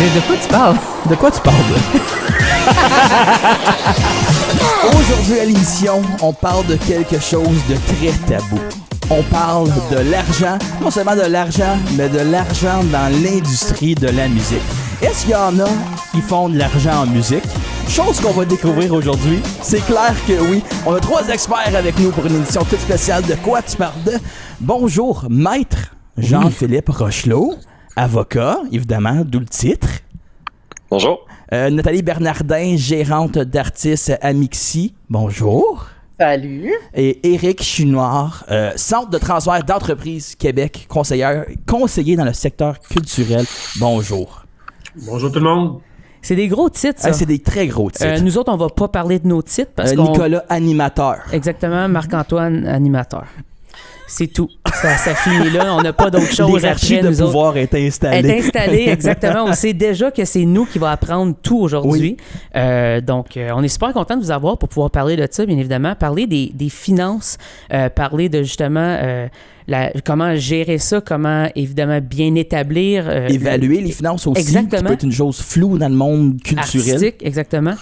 De quoi tu parles? De quoi tu parles? Aujourd'hui à l'émission, on parle de quelque chose de très tabou. On parle de l'argent, non seulement de l'argent, mais de l'argent dans l'industrie de la musique. Est-ce qu'il y en a qui font de l'argent en musique? Chose qu'on va découvrir aujourd'hui. C'est clair que oui. On a 3 experts avec nous pour une édition toute spéciale de Quoi tu parles de? Bonjour, maître Jean-Philippe Rochelot, avocat, évidemment, d'où le titre. Bonjour. Nathalie Bernardin, gérante d'artistes à Mixi. Bonjour. Salut. Et Éric Chouinard, Centre de transfert d'entreprise Québec, conseiller dans le secteur culturel. Bonjour. Bonjour tout le monde. C'est des gros titres, ça. C'est des très gros titres. Nous autres, on va pas parler de nos titres parce que Nicolas, animateur. Exactement, Marc-Antoine, animateur. C'est tout. Ça finit là. On n'a pas d'autre chose L'hierarchie après, de nous pouvoir autres. est installée. Est installée, exactement. On sait déjà que c'est nous qui va apprendre tout aujourd'hui. Oui. Donc, on est super content de vous avoir pour pouvoir parler de ça, bien évidemment. Parler des finances, parler de justement comment gérer ça, comment évidemment bien établir. Évaluer les finances aussi. Exactement. Qui peut être une chose floue dans le monde culturel. Artistique, exactement.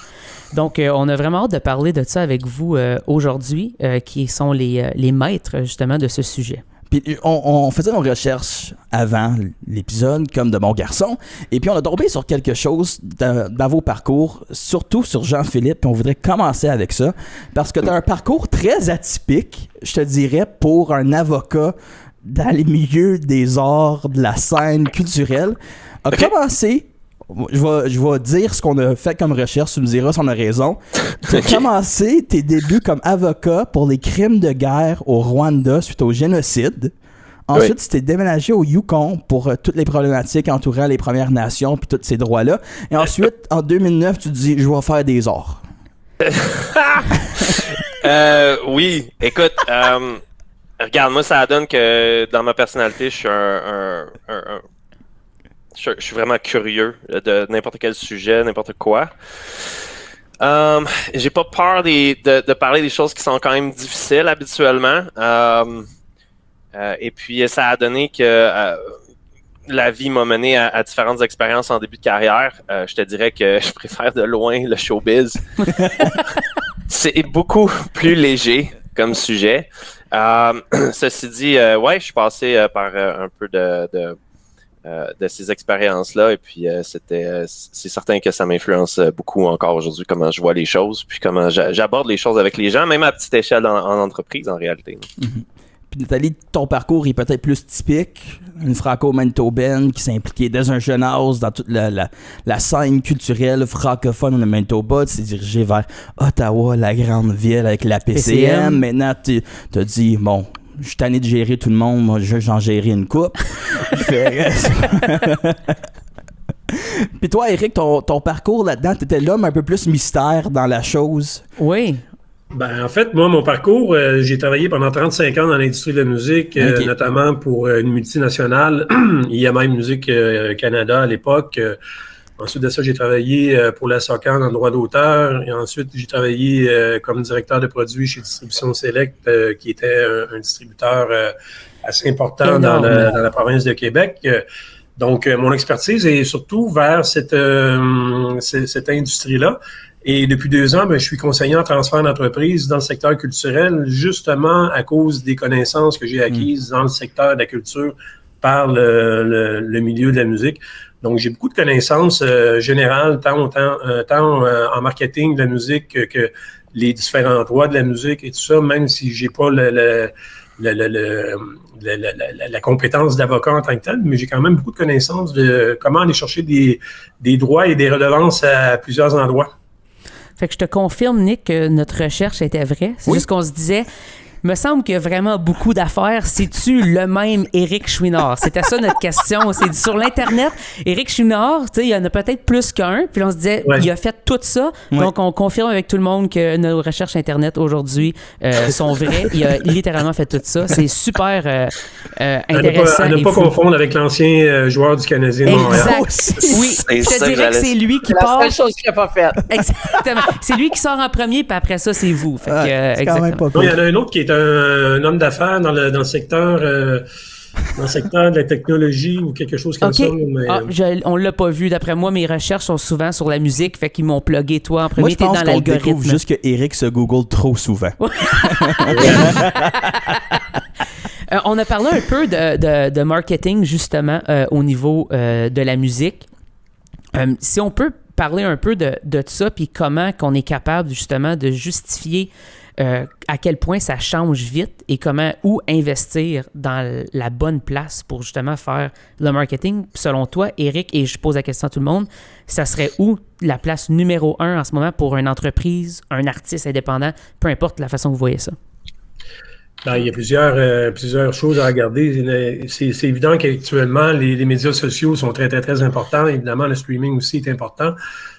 Donc, on a vraiment hâte de parler de ça avec vous aujourd'hui, qui sont les maîtres, justement, de ce sujet. Puis on faisait nos recherches avant l'épisode, comme de bons garçons, et puis on a tombé sur quelque chose dans vos parcours, surtout sur Jean-Philippe, puis on voudrait commencer avec ça, parce que tu as un parcours très atypique, je te dirais, pour un avocat dans les milieux des arts, de la scène culturelle. A commencé... Je vais dire ce qu'on a fait comme recherche, tu me diras si on a raison. Tu as commencé tes débuts comme avocat pour les crimes de guerre au Rwanda suite au génocide. Ensuite, tu t'es déménagé au Yukon pour toutes les problématiques entourant les Premières Nations puis tous ces droits-là. Et ensuite, en 2009, tu te dis « Je vais faire des arts ». Oui, écoute, regarde, moi, ça donne que dans ma personnalité, je suis je suis vraiment curieux de n'importe quel sujet, n'importe quoi. J'ai pas peur de parler des choses qui sont quand même difficiles habituellement. Et puis, ça a donné que la vie m'a mené à différentes expériences en début de carrière. Je te dirais que je préfère de loin le showbiz. C'est beaucoup plus léger comme sujet. Ceci dit, ouais, je suis passé par un peu de ces expériences-là, et puis c'est certain que ça m'influence beaucoup encore aujourd'hui, comment je vois les choses, puis comment j'aborde les choses avec les gens, même à petite échelle en entreprise, en réalité. Mm-hmm. Puis Nathalie, ton parcours est peut-être plus typique, une franco-manitobaine qui s'est impliquée dès un jeune âge dans toute la scène culturelle francophone au Manitoba. Tu t'es dirigé vers Ottawa, la grande ville avec la PCM. Maintenant, tu t'as dit, bon, je suis tanné de gérer tout le monde, moi j'en gérer une coupe. Puis toi, Éric, ton parcours là-dedans, t'étais l'homme un peu plus mystère dans la chose. Oui. Ben, en fait, moi, mon parcours, j'ai travaillé pendant 35 ans dans l'industrie de la musique, notamment pour une multinationale, IMI Musique Canada à l'époque. Ensuite de ça, j'ai travaillé pour la SOCAN en droit d'auteur. Et ensuite, j'ai travaillé comme directeur de produits chez Distribution Select, qui était un distributeur assez important dans la province de Québec. Donc, mon expertise est surtout vers cette industrie-là. Et depuis 2 ans, je suis conseiller en transfert d'entreprise dans le secteur culturel, justement à cause des connaissances que j'ai acquises dans le secteur de la culture par le milieu de la musique. Donc, j'ai beaucoup de connaissances générales, tant en marketing de la musique que les différents droits de la musique et tout ça, même si j'ai pas la compétence d'avocat en tant que tel, mais j'ai quand même beaucoup de connaissances de comment aller chercher des droits et des redevances à plusieurs endroits. Fait que je te confirme, Nick, que notre recherche était vraie. C'est juste qu'on se disait... Me semble qu'il y a vraiment beaucoup d'affaires. C'est-tu le même Éric Chouinard? C'était ça notre question. C'est sur l'Internet, Éric Chouinard, tu sais, il y en a peut-être plus qu'un. Puis on se disait, il a fait tout ça. Donc, on confirme avec tout le monde que nos recherches Internet aujourd'hui sont vraies. Il a littéralement fait tout ça. C'est super intéressant. À ne pas confondre avec l'ancien joueur du Canadien de Montréal. Exact. Oui, je te dirais que c'est lui qui part. C'est la seule chose qu'il n'a pas faite. Exactement. C'est lui qui sort en premier, puis après ça, c'est vous. Fait que, c'est quand même pas cool. Il y en a un autre qui est un homme d'affaires dans le secteur Dans le secteur de la technologie ou quelque chose comme ça. Mais... on l'a pas vu. D'après moi, mes recherches sont souvent sur la musique, fait qu'ils m'ont plugué toi en premier. Moi, je pense dans qu'on l'algorithme. découvre juste que Eric se Google trop souvent. On a parlé un peu de marketing, justement, au niveau de la musique. Si on peut parler un peu de ça, puis comment qu'on est capable, justement, de justifier à quel point ça change vite et où investir dans la bonne place pour, justement, faire le marketing. Selon toi, Eric, et je pose la question à tout le monde, ça serait où la place numéro 1 en ce moment pour une entreprise, un artiste indépendant, peu importe la façon que vous voyez ça? Ben, il y a plusieurs choses à regarder. C'est évident qu'actuellement, les médias sociaux sont très, très, très importants. Évidemment, le streaming aussi est important.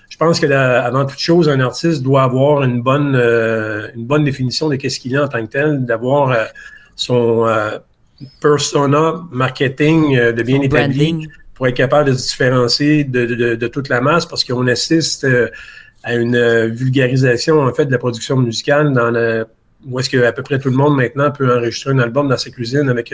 Je pense que avant toute chose, un artiste doit avoir une bonne définition de qu'est-ce qu'il est en tant que tel, d'avoir son persona marketing de bien établi pour être capable de se différencier de toute la masse, parce qu'on assiste à une vulgarisation en fait de la production musicale où est-ce que à peu près tout le monde maintenant peut enregistrer un album dans sa cuisine avec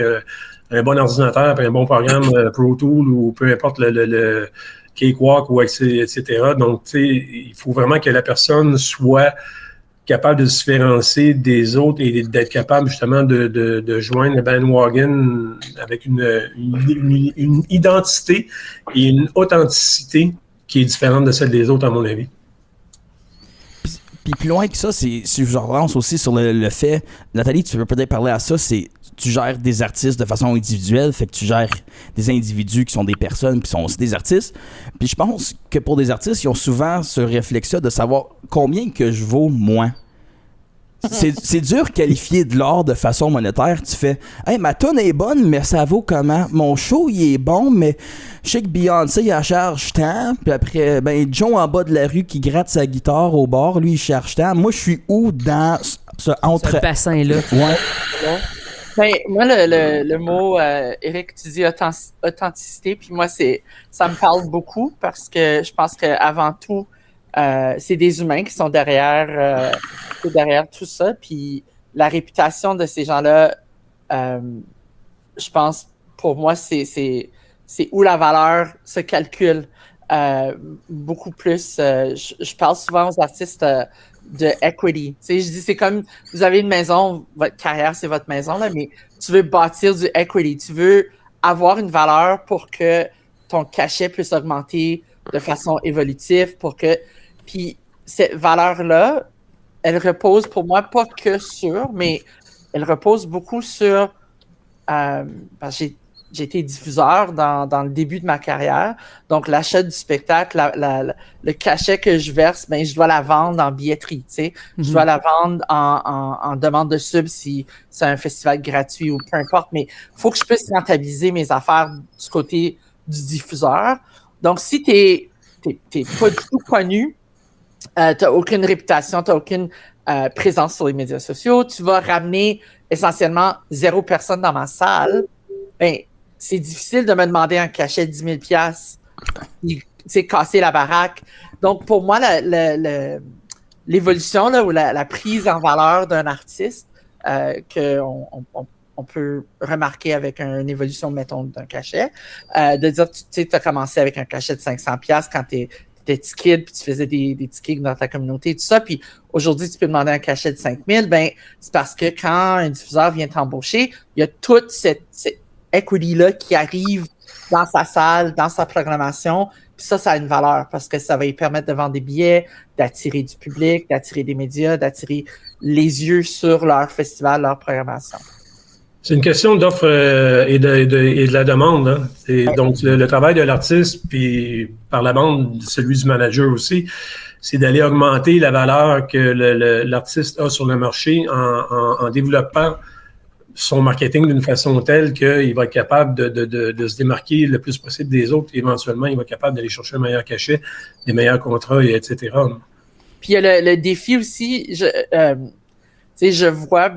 un bon ordinateur et un bon programme Pro Tool ou peu importe le Cakewalk ou etc. Donc, tu sais, il faut vraiment que la personne soit capable de se différencier des autres et d'être capable justement de joindre le bandwagon avec une identité et une authenticité qui est différente de celle des autres, à mon avis. Puis plus loin que ça, si je relance aussi sur le fait, Nathalie, tu peux peut-être parler à ça, tu gères des artistes de façon individuelle, fait que tu gères des individus qui sont des personnes puis sont aussi des artistes. Puis je pense que pour des artistes, ils ont souvent ce réflexe-là de savoir combien que je vaux moi. C'est dur qualifier de l'art de façon monétaire. Tu fais « Hey, ma toune est bonne, mais ça vaut comment? Mon show, il est bon, mais je sais que Beyoncé, il a charge tant. Puis après, Joe en bas de la rue qui gratte sa guitare au bord, lui, il charge tant. Moi, je suis où dans ce ce bassin-là? Ouais. Ben, moi, le mot, Eric, tu dis authenticité, puis moi, ça me parle beaucoup parce que je pense qu'avant tout, c'est des humains qui sont derrière tout ça. Puis la réputation de ces gens-là, je pense, pour moi, c'est où la valeur se calcule beaucoup plus. Je parle souvent aux artistes de equity. Tu sais, je dis, c'est comme, vous avez une maison, votre carrière, c'est votre maison, là, mais tu veux bâtir du equity. Tu veux avoir une valeur pour que ton cachet puisse augmenter de façon évolutive, puis cette valeur-là, elle repose pour moi pas que sur, mais elle repose beaucoup sur, parce que j'ai été diffuseur dans le début de ma carrière, donc l'achat du spectacle, le cachet que je verse, je dois la vendre en billetterie, tu sais, je dois la vendre en demande de sub si c'est un festival gratuit ou peu importe, mais il faut que je puisse rentabiliser mes affaires du côté du diffuseur. Donc si t'es pas du tout connu, t'as aucune réputation, t'as aucune présence sur les médias sociaux, tu vas ramener essentiellement 0 personne dans ma salle, c'est difficile de me demander un cachet de 10 000 c'est casser la baraque. Donc, pour moi, l'évolution là, ou la prise en valeur d'un artiste qu'on peut remarquer avec une évolution, mettons, d'un cachet, de dire, tu sais, tu as commencé avec un cachet de 500 $ quand t'étais petit kid, puis tu faisais des petits gigs dans ta communauté, tout ça, puis aujourd'hui, tu peux demander un cachet de 5 000, c'est parce que quand un diffuseur vient t'embaucher, il y a toute cette equity-là qui arrive dans sa salle, dans sa programmation, puis ça a une valeur parce que ça va lui permettre de vendre des billets, d'attirer du public, d'attirer des médias, d'attirer les yeux sur leur festival, leur programmation. C'est une question d'offre et de la demande. Hein. Donc, le travail de l'artiste, puis par la bande, celui du manager aussi, c'est d'aller augmenter la valeur que l'artiste a sur le marché en développant son marketing d'une façon telle qu'il va être capable de se démarquer le plus possible des autres. Et éventuellement, il va être capable d'aller chercher un meilleur cachet, des meilleurs contrats, etc. Puis il y a le défi aussi, je vois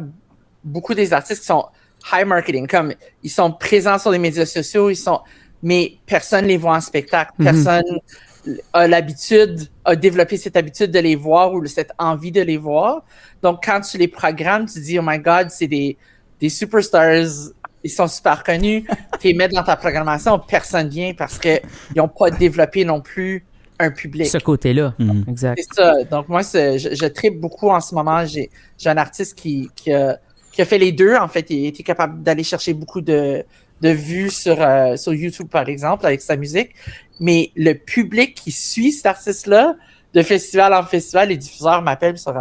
beaucoup des artistes qui sont high marketing, comme ils sont présents sur les médias sociaux, mais personne les voit en spectacle. Personne a développé cette habitude de les voir ou cette envie de les voir. Donc, quand tu les programmes, tu dis, oh my God, c'est des superstars, ils sont super connus. tu les mets dans ta programmation, personne vient parce qu'ils n'ont pas développé non plus un public. Ce côté-là, exact. C'est ça. Donc, moi, je tripe beaucoup en ce moment. J'ai un artiste qui a fait les deux. En fait, il était capable d'aller chercher beaucoup de vues sur YouTube, par exemple, avec sa musique. Mais le public qui suit cet artiste-là, de festival en festival, les diffuseurs m'appellent sur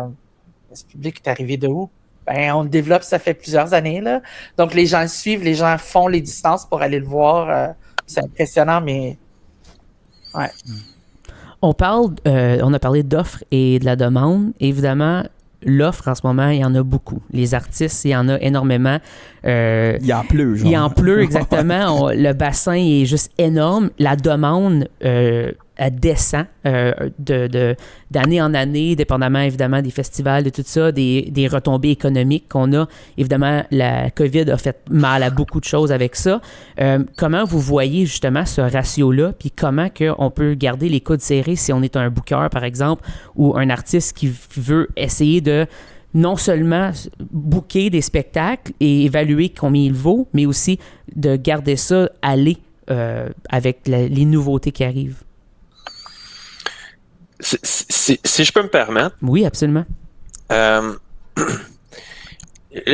ce public est arrivé de où? Ben, on le développe, ça fait plusieurs années, là. Donc, les gens le suivent, les gens font les distances pour aller le voir. C'est impressionnant, mais... Ouais. On a parlé d'offres et de la demande. Évidemment, l'offre en ce moment, il y en a beaucoup. Les artistes, il y en a énormément. Il en pleut, genre. Il en pleut, exactement. Le bassin est juste énorme. La demande, elle descend d'année en année, dépendamment évidemment des festivals, de tout ça, des retombées économiques qu'on a. Évidemment, la COVID a fait mal à beaucoup de choses avec ça. Comment vous voyez justement ce ratio-là, puis comment on peut garder les coudes serrés si on est un booker, par exemple, ou un artiste qui veut essayer de non seulement booker des spectacles et évaluer combien il vaut, mais aussi de garder ça aller avec les nouveautés qui arrivent. Si je peux me permettre. Oui, absolument. Là,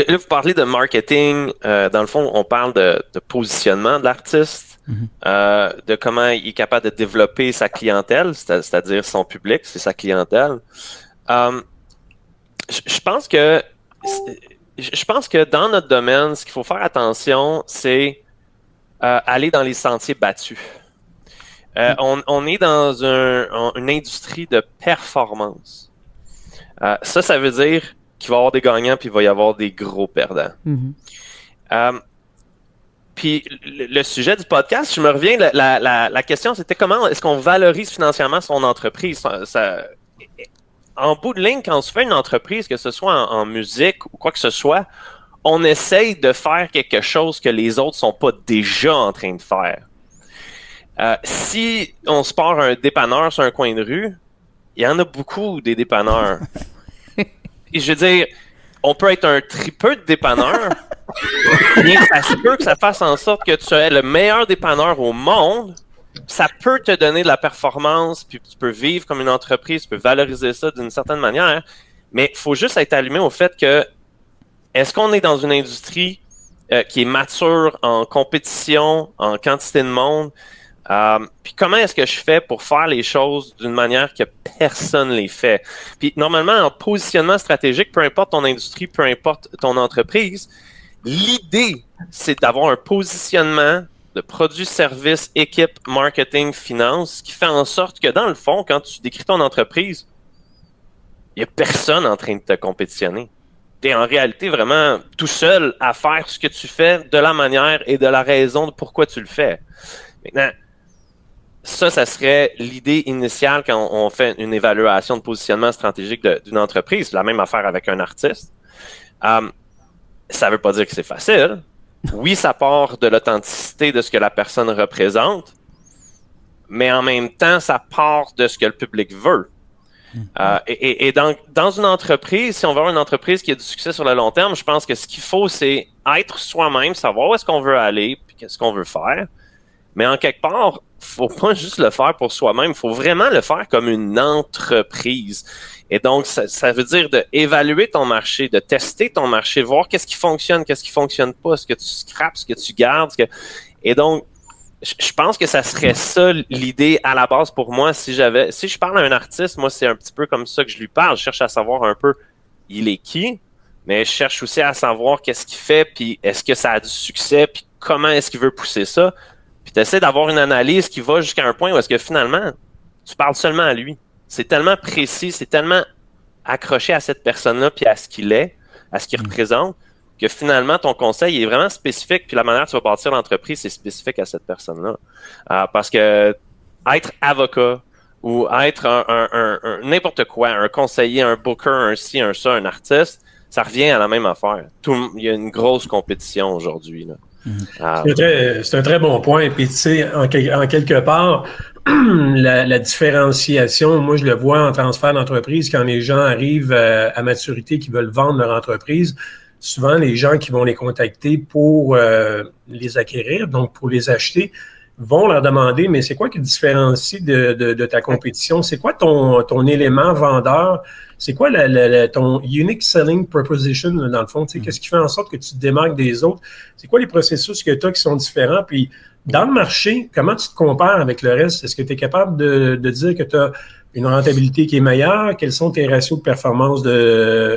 vous parlez de marketing. Dans le fond, on parle de positionnement de l'artiste, de comment il est capable de développer sa clientèle, c'est-à-dire son public, c'est sa clientèle. Je pense que dans notre domaine, ce qu'il faut faire attention, c'est aller dans les sentiers battus. On est dans une industrie de performance. Ça veut dire qu'il va y avoir des gagnants puis il va y avoir des gros perdants. Puis le sujet du podcast, je me reviens, la question c'était comment est-ce qu'on valorise financièrement son entreprise? En bout de ligne, quand on se fait une entreprise, que ce soit en musique ou quoi que ce soit, on essaye de faire quelque chose que les autres sont pas déjà en train de faire. Si on se part un dépanneur sur un coin de rue, il y en a beaucoup des dépanneurs. Et je veux dire, on peut être un tripeux de dépanneur, bien que ça se peut que ça fasse en sorte que tu es le meilleur dépanneur au monde. Ça peut te donner de la performance, puis tu peux vivre comme une entreprise, tu peux valoriser ça d'une certaine manière, mais il faut juste être allumé au fait que est-ce qu'on est dans une industrie qui est mature en compétition, en quantité de monde? Puis comment est-ce que je fais pour faire les choses d'une manière que personne les fait? Puis normalement, en positionnement stratégique, peu importe ton industrie, peu importe ton entreprise, l'idée, c'est d'avoir un positionnement de produits, services, équipe, marketing, finance, qui fait en sorte que dans le fond, quand tu décris ton entreprise, il n'y a personne en train de te compétitionner. Tu es en réalité vraiment tout seul à faire ce que tu fais de la manière et de la raison de pourquoi tu le fais. Maintenant, ça serait l'idée initiale quand on fait une évaluation de positionnement stratégique d'une entreprise. La même affaire avec un artiste. Ça ne veut pas dire que c'est facile. Oui, ça part de l'authenticité de ce que la personne représente, mais en même temps, ça part de ce que le public veut. Et donc, dans une entreprise, si on veut avoir une entreprise qui a du succès sur le long terme, je pense que ce qu'il faut, c'est être soi-même, savoir où est-ce qu'on veut aller, puis qu'est-ce qu'on veut faire. Mais en quelque part, faut pas juste le faire pour soi-même, il faut vraiment le faire comme une entreprise. Et donc, ça veut dire d'évaluer ton marché, de tester ton marché, voir qu'est-ce qui fonctionne pas, ce que tu scrapes, ce que tu gardes. Et donc, je pense que ça serait ça l'idée à la base pour moi. Si je parle à un artiste, moi, c'est un petit peu comme ça que je lui parle. Je cherche à savoir un peu il est qui, mais je cherche aussi à savoir qu'est-ce qu'il fait, puis est-ce que ça a du succès, puis comment est-ce qu'il veut pousser ça. Puis tu essaies d'avoir une analyse qui va jusqu'à un point où est-ce que finalement, tu parles seulement à lui. C'est tellement précis, c'est tellement accroché à cette personne-là puis à ce qu'il est, à ce qu'il représente, que finalement, ton conseil est vraiment spécifique, puis la manière dont tu vas bâtir l'entreprise, c'est spécifique à cette personne-là. Parce que être avocat ou être un n'importe quoi, un conseiller, un booker, un ci, un ça, un artiste, ça revient à la même affaire. Il y a une grosse compétition aujourd'hui, là. C'est un très bon point. Puis, tu sais, en quelque part, la différenciation, moi, je le vois en transfert d'entreprise, quand les gens arrivent à maturité, qui veulent vendre leur entreprise, souvent les gens qui vont les contacter pour les acquérir, donc pour les acheter, vont leur demander, mais c'est quoi qui te différencie de ta compétition? C'est quoi ton élément vendeur? C'est quoi ton unique selling proposition, dans le fond? Qu'est-ce qui fait en sorte que tu te démarques des autres? C'est quoi les processus que tu as qui sont différents? Puis, dans le marché, comment tu te compares avec le reste? Est-ce que tu es capable de dire que tu as une rentabilité qui est meilleure? Quels sont tes ratios de performance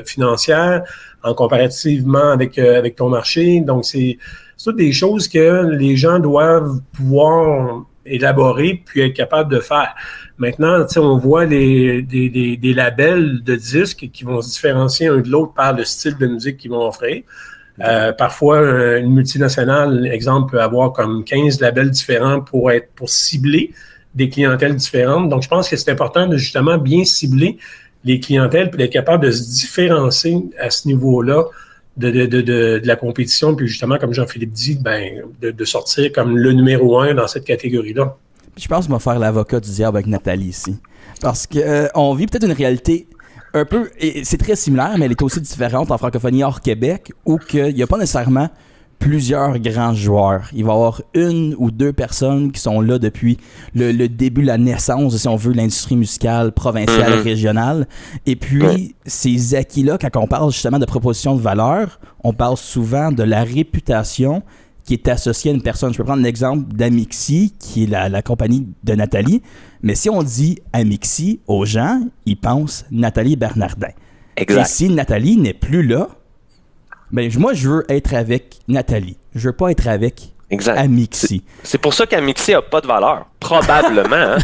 financière en comparativement avec ton marché? Donc, c'est toutes des choses que les gens doivent pouvoir élaborer puis être capables de faire. Maintenant, on voit des labels de disques qui vont se différencier un de l'autre par le style de musique qu'ils vont offrir. Parfois, une multinationale, exemple, peut avoir comme 15 labels différents pour cibler des clientèles différentes. Donc, je pense que c'est important de justement bien cibler les clientèles puis d'être capable de se différencier à ce niveau-là de la compétition, puis justement, comme Jean-Philippe dit, de sortir comme le numéro 1 dans cette catégorie-là. Je pense qu'on va faire l'avocat du diable avec Nathalie ici. Parce que on vit peut-être une réalité un peu, et c'est très similaire, mais elle est aussi différente en francophonie hors Québec, où qu'il n'y a pas nécessairement plusieurs grands joueurs. Il va y avoir une ou deux personnes qui sont là depuis le début de la naissance, si on veut, de l'industrie musicale provinciale, régionale. Et puis, ces acquis-là, quand on parle justement de proposition de valeur, on parle souvent de la réputation qui est associée à une personne. Je peux prendre l'exemple d'Amixi, qui est la compagnie de Nathalie. Mais si on dit Amixi aux gens, ils pensent Nathalie Bernardin. Exact. Et si Nathalie n'est plus là, ben, moi, je veux être avec Nathalie. Je veux pas être avec Amixi. C'est pour ça qu'Amixi a pas de valeur. Probablement.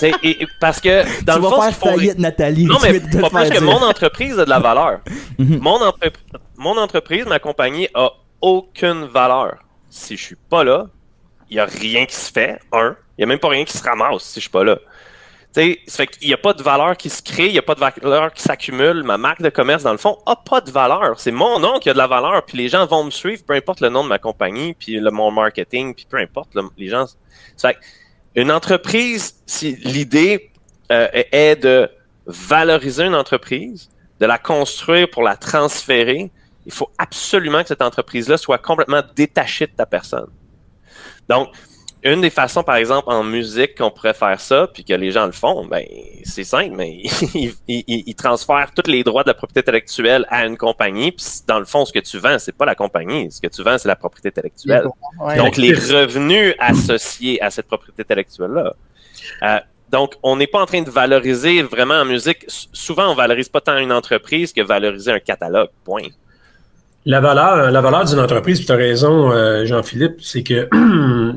Hein? Parce que, dans tu le fond, vas faire faillite, Nathalie. Non, mais pas plus que mon entreprise a de la valeur. Mon entreprise, ma compagnie, a aucune valeur. Si je suis pas là, il y a rien qui se fait. Il y a même pas rien qui se ramasse si je suis pas là. Ça fait qu'il n'y a pas de valeur qui se crée, il n'y a pas de valeur qui s'accumule. Ma marque de commerce, dans le fond, n'a pas de valeur. C'est mon nom qui a de la valeur, puis les gens vont me suivre, peu importe le nom de ma compagnie, puis mon marketing, puis peu importe. Les gens... Ça fait une entreprise, si l'idée est de valoriser une entreprise, de la construire pour la transférer, il faut absolument que cette entreprise-là soit complètement détachée de ta personne. Donc, une des façons, par exemple, en musique qu'on pourrait faire ça, puis que les gens le font, ben c'est simple, mais ils transfèrent tous les droits de la propriété intellectuelle à une compagnie, puis dans le fond, ce que tu vends, c'est pas la compagnie, ce que tu vends, c'est la propriété intellectuelle. Ouais. Donc, les revenus associés à cette propriété intellectuelle-là. Donc, on n'est pas en train de valoriser vraiment en musique. Souvent, on valorise pas tant une entreprise que valoriser un catalogue, point. La valeur d'une entreprise, puis tu as raison, Jean-Philippe, c'est que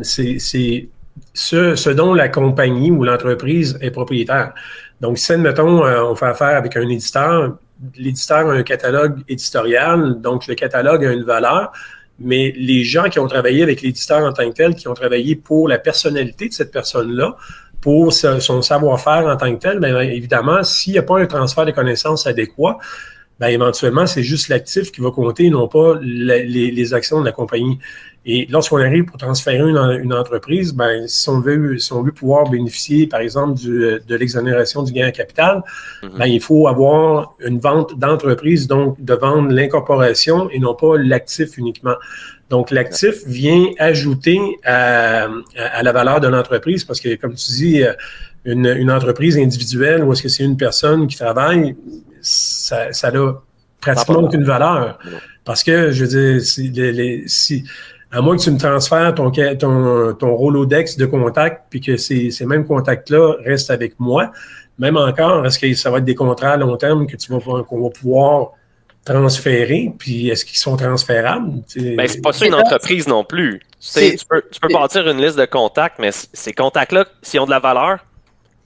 c'est ce dont la compagnie ou l'entreprise est propriétaire. Donc, si, admettons, on fait affaire avec un éditeur, l'éditeur a un catalogue éditorial, donc le catalogue a une valeur, mais les gens qui ont travaillé avec l'éditeur en tant que tel, qui ont travaillé pour la personnalité de cette personne-là, pour son savoir-faire en tant que tel, bien évidemment, s'il n'y a pas un transfert de connaissances adéquat, ben éventuellement, c'est juste l'actif qui va compter, non pas les actions de la compagnie. Et lorsqu'on arrive pour transférer une entreprise, ben si on veut pouvoir bénéficier, par exemple, de l'exonération du gain en capital, ben il faut avoir une vente d'entreprise, donc de vendre l'incorporation et non pas l'actif uniquement. Donc, l'actif vient ajouter à la valeur de l'entreprise parce que, comme tu dis, une entreprise individuelle ou est-ce que c'est une personne qui travaille, ça n'a pratiquement aucune valeur. Parce que, je veux dire, à moins que tu me transfères ton Rolodex de contacts puis que ces mêmes contacts-là restent avec moi, même encore, est-ce que ça va être des contrats à long terme qu'on va pouvoir transférer, puis est-ce qu'ils sont transférables? Ben, c'est pas ça une entreprise non plus. Tu peux bâtir une liste de contacts, mais ces contacts-là, s'ils ont de la valeur,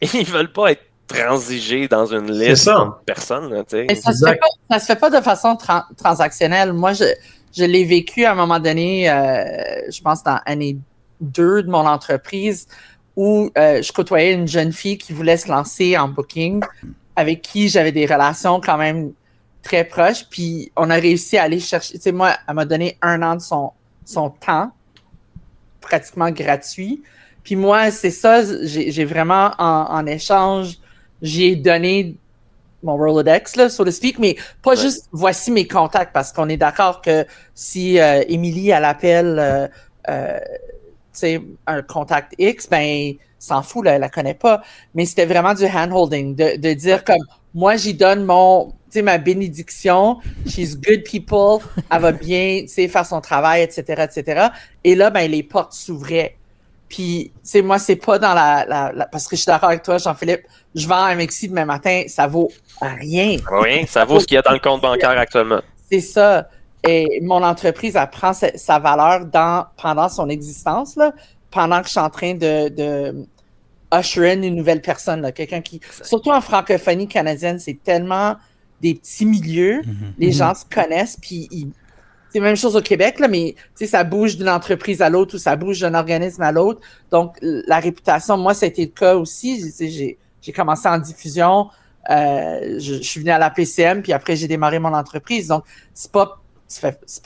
ils veulent pas être transigés dans une liste de personnes. Là, ça se fait pas de façon transactionnelle. Moi, je l'ai vécu à un moment donné, je pense dans l'année 2 de mon entreprise, où je côtoyais une jeune fille qui voulait se lancer en booking, avec qui j'avais des relations quand même très proches, puis on a réussi à aller chercher, tu sais, moi, elle m'a donné 1 an de son temps, pratiquement gratuit, puis moi, c'est ça, j'ai vraiment, en échange, j'ai donné mon Rolodex, là, so to speak, mais pas juste voici mes contacts, parce qu'on est d'accord que si Émilie, elle appelle un contact X, ben, s'en fout, là, elle la connaît pas. Mais c'était vraiment du hand-holding, de dire comme, moi, j'y donne ma bénédiction, she's good people, elle va bien, faire son travail, etc., etc. Et là, ben, les portes s'ouvraient. Puis, moi, c'est pas dans parce que je suis d'accord avec toi, Jean-Philippe, je vends un Mexi demain matin, ça vaut rien. Oui, ça vaut ce qu'il y a dans le compte bancaire actuellement. C'est ça. Et mon entreprise, elle prend sa valeur pendant son existence, là, pendant que je suis en train de usher in une nouvelle personne, là, quelqu'un qui... Surtout en francophonie canadienne, c'est tellement des petits milieux, les gens se connaissent, puis c'est la même chose au Québec, là, mais ça bouge d'une entreprise à l'autre ou ça bouge d'un organisme à l'autre. Donc, la réputation, moi, ça a été le cas aussi. J'ai commencé en diffusion, je suis venu à la PCM, puis après, j'ai démarré mon entreprise. Donc, c'est pas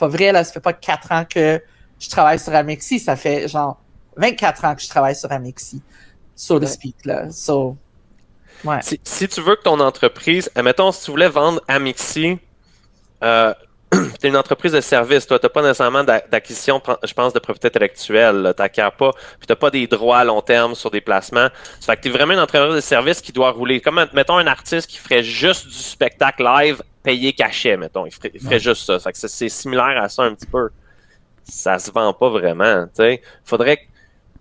vrai, là, ça fait pas 4 ans que je travaille sur Amexi, ça fait genre 24 ans que je travaille sur Amexi, so to speak, là. So, ouais. Si tu veux que ton entreprise, admettons, si tu voulais vendre Amexi, t'es une entreprise de service, toi, t'as pas nécessairement d'acquisition, je pense, de propriété intellectuelle, t'acquiers pas, puis t'as pas des droits à long terme sur des placements. Ça fait que t'es vraiment une entreprise de service qui doit rouler. Comme, mettons, un artiste qui ferait juste du spectacle live payé cachet, mettons. Il ferait juste ça. Ça fait que c'est similaire à ça un petit peu. Ça se vend pas vraiment, tu sais. Faudrait que,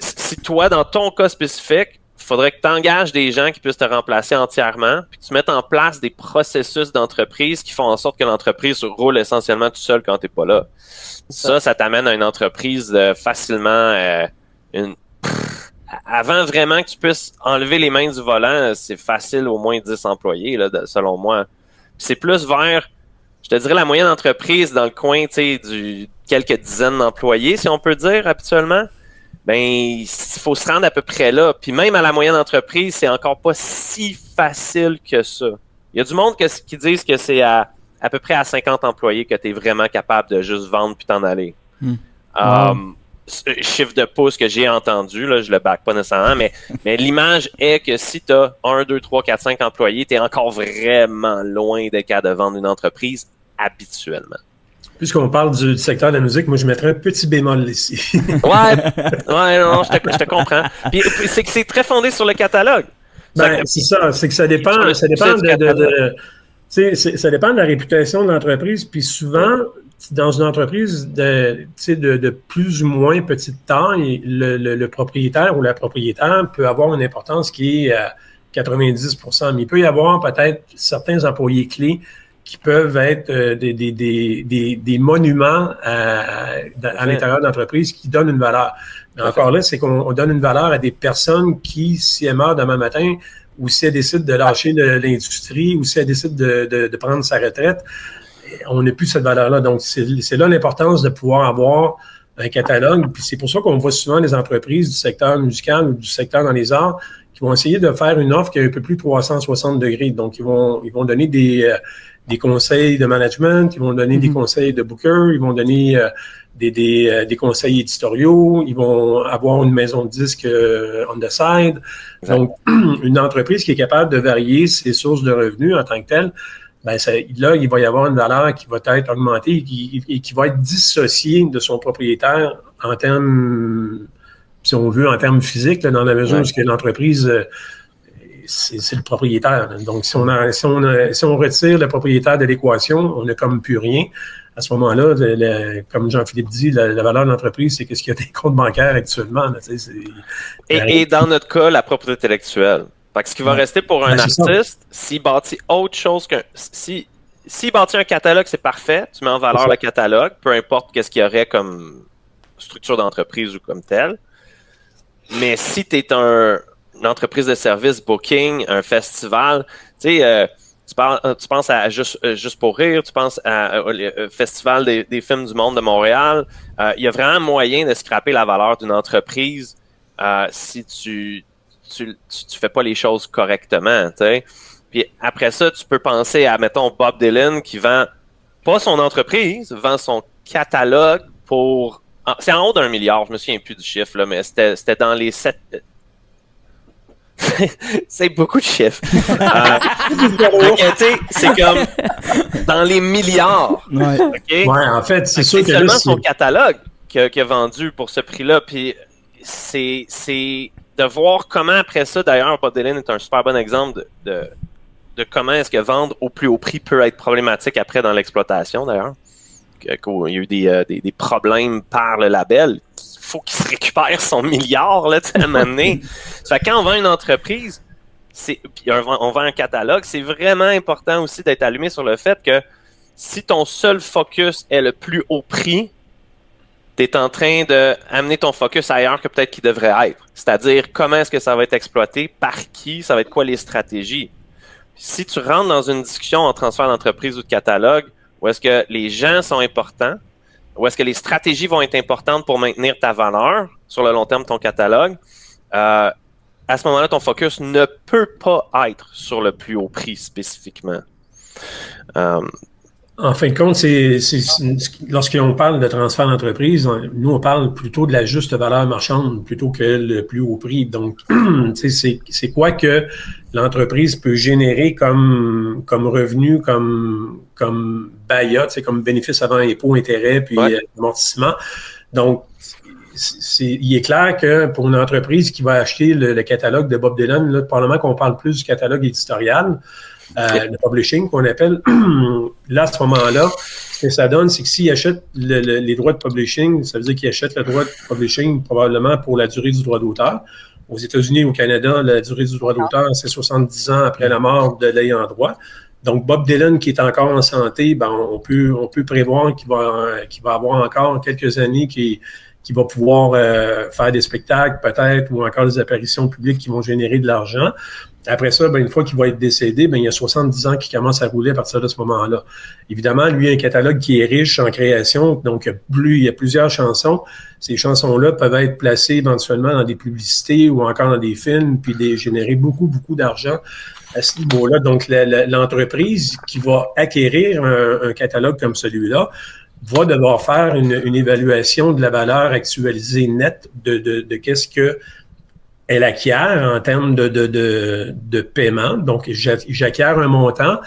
si toi, dans ton cas spécifique, faudrait que tu engages des gens qui puissent te remplacer entièrement, puis que tu mettes en place des processus d'entreprise qui font en sorte que l'entreprise roule essentiellement tout seul quand tu n'es pas là. Ça t'amène à une entreprise facilement... Avant vraiment que tu puisses enlever les mains du volant, c'est facile au moins 10 employés, là, selon moi. Puis c'est plus vers, je te dirais, la moyenne entreprise dans le coin, tu sais, du quelques dizaines d'employés, si on peut dire, habituellement. Ben, il faut se rendre à peu près là. Puis même à la moyenne entreprise, c'est encore pas si facile que ça. Il y a du monde qui disent que c'est à peu près à 50 employés que tu es vraiment capable de juste vendre puis t'en aller. Chiffre de pouce que j'ai entendu, là, je le back pas nécessairement, mais l'image est que si tu as 1, 2, 3, 4, 5 employés, tu es encore vraiment loin d'être capable de vendre une entreprise habituellement. Puisqu'on parle du secteur de la musique, moi, je mettrais un petit bémol ici. non, je te comprends. Puis c'est que c'est très fondé sur le catalogue. C'est ça, c'est que ça dépend ça dépend de la réputation de l'entreprise. Puis souvent, dans une entreprise de plus ou moins petite taille, le propriétaire ou la propriétaire peut avoir une importance qui est à 90%. Mais il peut y avoir peut-être certains employés clés qui peuvent être des monuments à l'intérieur de l'entreprise qui donnent une valeur. Mais encore là, c'est qu'on donne une valeur à des personnes qui, si elles meurent demain matin, ou si elles décident de lâcher l'industrie, ou si elles décident de prendre sa retraite, on n'a plus cette valeur-là. Donc, c'est là l'importance de pouvoir avoir un catalogue. Puis c'est pour ça qu'on voit souvent les entreprises du secteur musical ou du secteur dans les arts qui vont essayer de faire une offre qui est un peu plus 360 degrés. Donc, ils vont donner des conseils de management, ils vont donner des conseils de booker, ils vont donner des conseils éditoriaux, ils vont avoir une maison de disques on the side. Donc, une entreprise qui est capable de varier ses sources de revenus en tant que telle, ben là, il va y avoir une valeur qui va être augmentée et qui va être dissociée de son propriétaire en termes, si on veut, en termes physiques, là, dans la mesure où l'entreprise... c'est le propriétaire. Donc, si on retire le propriétaire de l'équation, on n'a comme plus rien. À ce moment-là, comme Jean-Philippe dit, la valeur de l'entreprise, c'est qu'est-ce qu'il y a des comptes bancaires actuellement. Là, et dans notre cas, la propriété intellectuelle. Fait que ce qui va rester pour un artiste, s'il bâtit autre chose qu'un... S'il bâtit un catalogue, c'est parfait. Tu mets en valeur le catalogue, peu importe qu'est-ce qu'il y aurait comme structure d'entreprise ou comme telle. Mais si tu es une entreprise de service, booking, un festival, tu sais, tu penses à Juste pour rire, tu penses au Festival des films du monde de Montréal. Il y a vraiment moyen de scraper la valeur d'une entreprise si tu fais pas les choses correctement, tu sais. Puis après ça, tu peux penser à, mettons, Bob Dylan qui vend pas son entreprise, vend son catalogue pour... C'est en haut d'1 milliard, je me souviens plus du chiffre, là, mais c'était dans les 7... C'est beaucoup de chiffres. C'est comme dans les milliards. Ouais. Okay? Ouais, en fait, c'est sûr que seulement là, son catalogue qui a vendu pour ce prix-là. Puis c'est de voir comment après ça, d'ailleurs, Bob Dylan est un super bon exemple de comment est-ce que vendre au plus haut prix peut être problématique après dans l'exploitation, d'ailleurs. Il y a eu des problèmes par le label. Il faut qu'il se récupère son milliard là, à un moment donné. Ça fait quand on vend une entreprise, puis on vend un catalogue, c'est vraiment important aussi d'être allumé sur le fait que si ton seul focus est le plus haut prix, tu es en train d'amener ton focus ailleurs que peut-être qu'il devrait être. C'est-à-dire, comment est-ce que ça va être exploité, par qui, ça va être quoi les stratégies. Si tu rentres dans une discussion en transfert d'entreprise ou de catalogue, où est-ce que les gens sont importants, où est-ce que les stratégies vont être importantes pour maintenir ta valeur sur le long terme de ton catalogue, à ce moment-là, ton focus ne peut pas être sur le plus haut prix spécifiquement. En fin de compte, lorsqu'on parle de transfert d'entreprise, nous, on parle plutôt de la juste valeur marchande plutôt que le plus haut prix. Donc, c'est quoi que l'entreprise peut générer comme revenu, comme BAYA, comme bénéfice avant impôt, intérêt, puis amortissement. Donc, il est clair que pour une entreprise qui va acheter le catalogue de Bob Dylan, là, probablement qu'on parle plus du catalogue éditorial, le publishing qu'on appelle, là, à ce moment-là, ce que ça donne, c'est que s'il achète les droits de publishing, ça veut dire qu'il achète le droit de publishing probablement pour la durée du droit d'auteur. Aux États-Unis et au Canada, la durée du droit d'auteur, c'est 70 ans après la mort de l'ayant droit. Donc, Bob Dylan, qui est encore en santé, ben, on peut prévoir qu'il va avoir encore quelques années qui va pouvoir faire des spectacles peut-être ou encore des apparitions publiques qui vont générer de l'argent. Après ça, ben, une fois qu'il va être décédé, ben, il y a 70 ans qui commencent à rouler à partir de ce moment-là. Évidemment, lui, il a un catalogue qui est riche en création, donc il y a plusieurs chansons. Ces chansons-là peuvent être placées éventuellement dans des publicités ou encore dans des films, puis générer beaucoup, beaucoup d'argent à ce niveau-là. Donc, l'entreprise qui va acquérir un catalogue comme celui-là va devoir faire une évaluation de la valeur actualisée nette de qu'est-ce que elle acquiert en termes de paiement. Donc, j'acquiers un montant.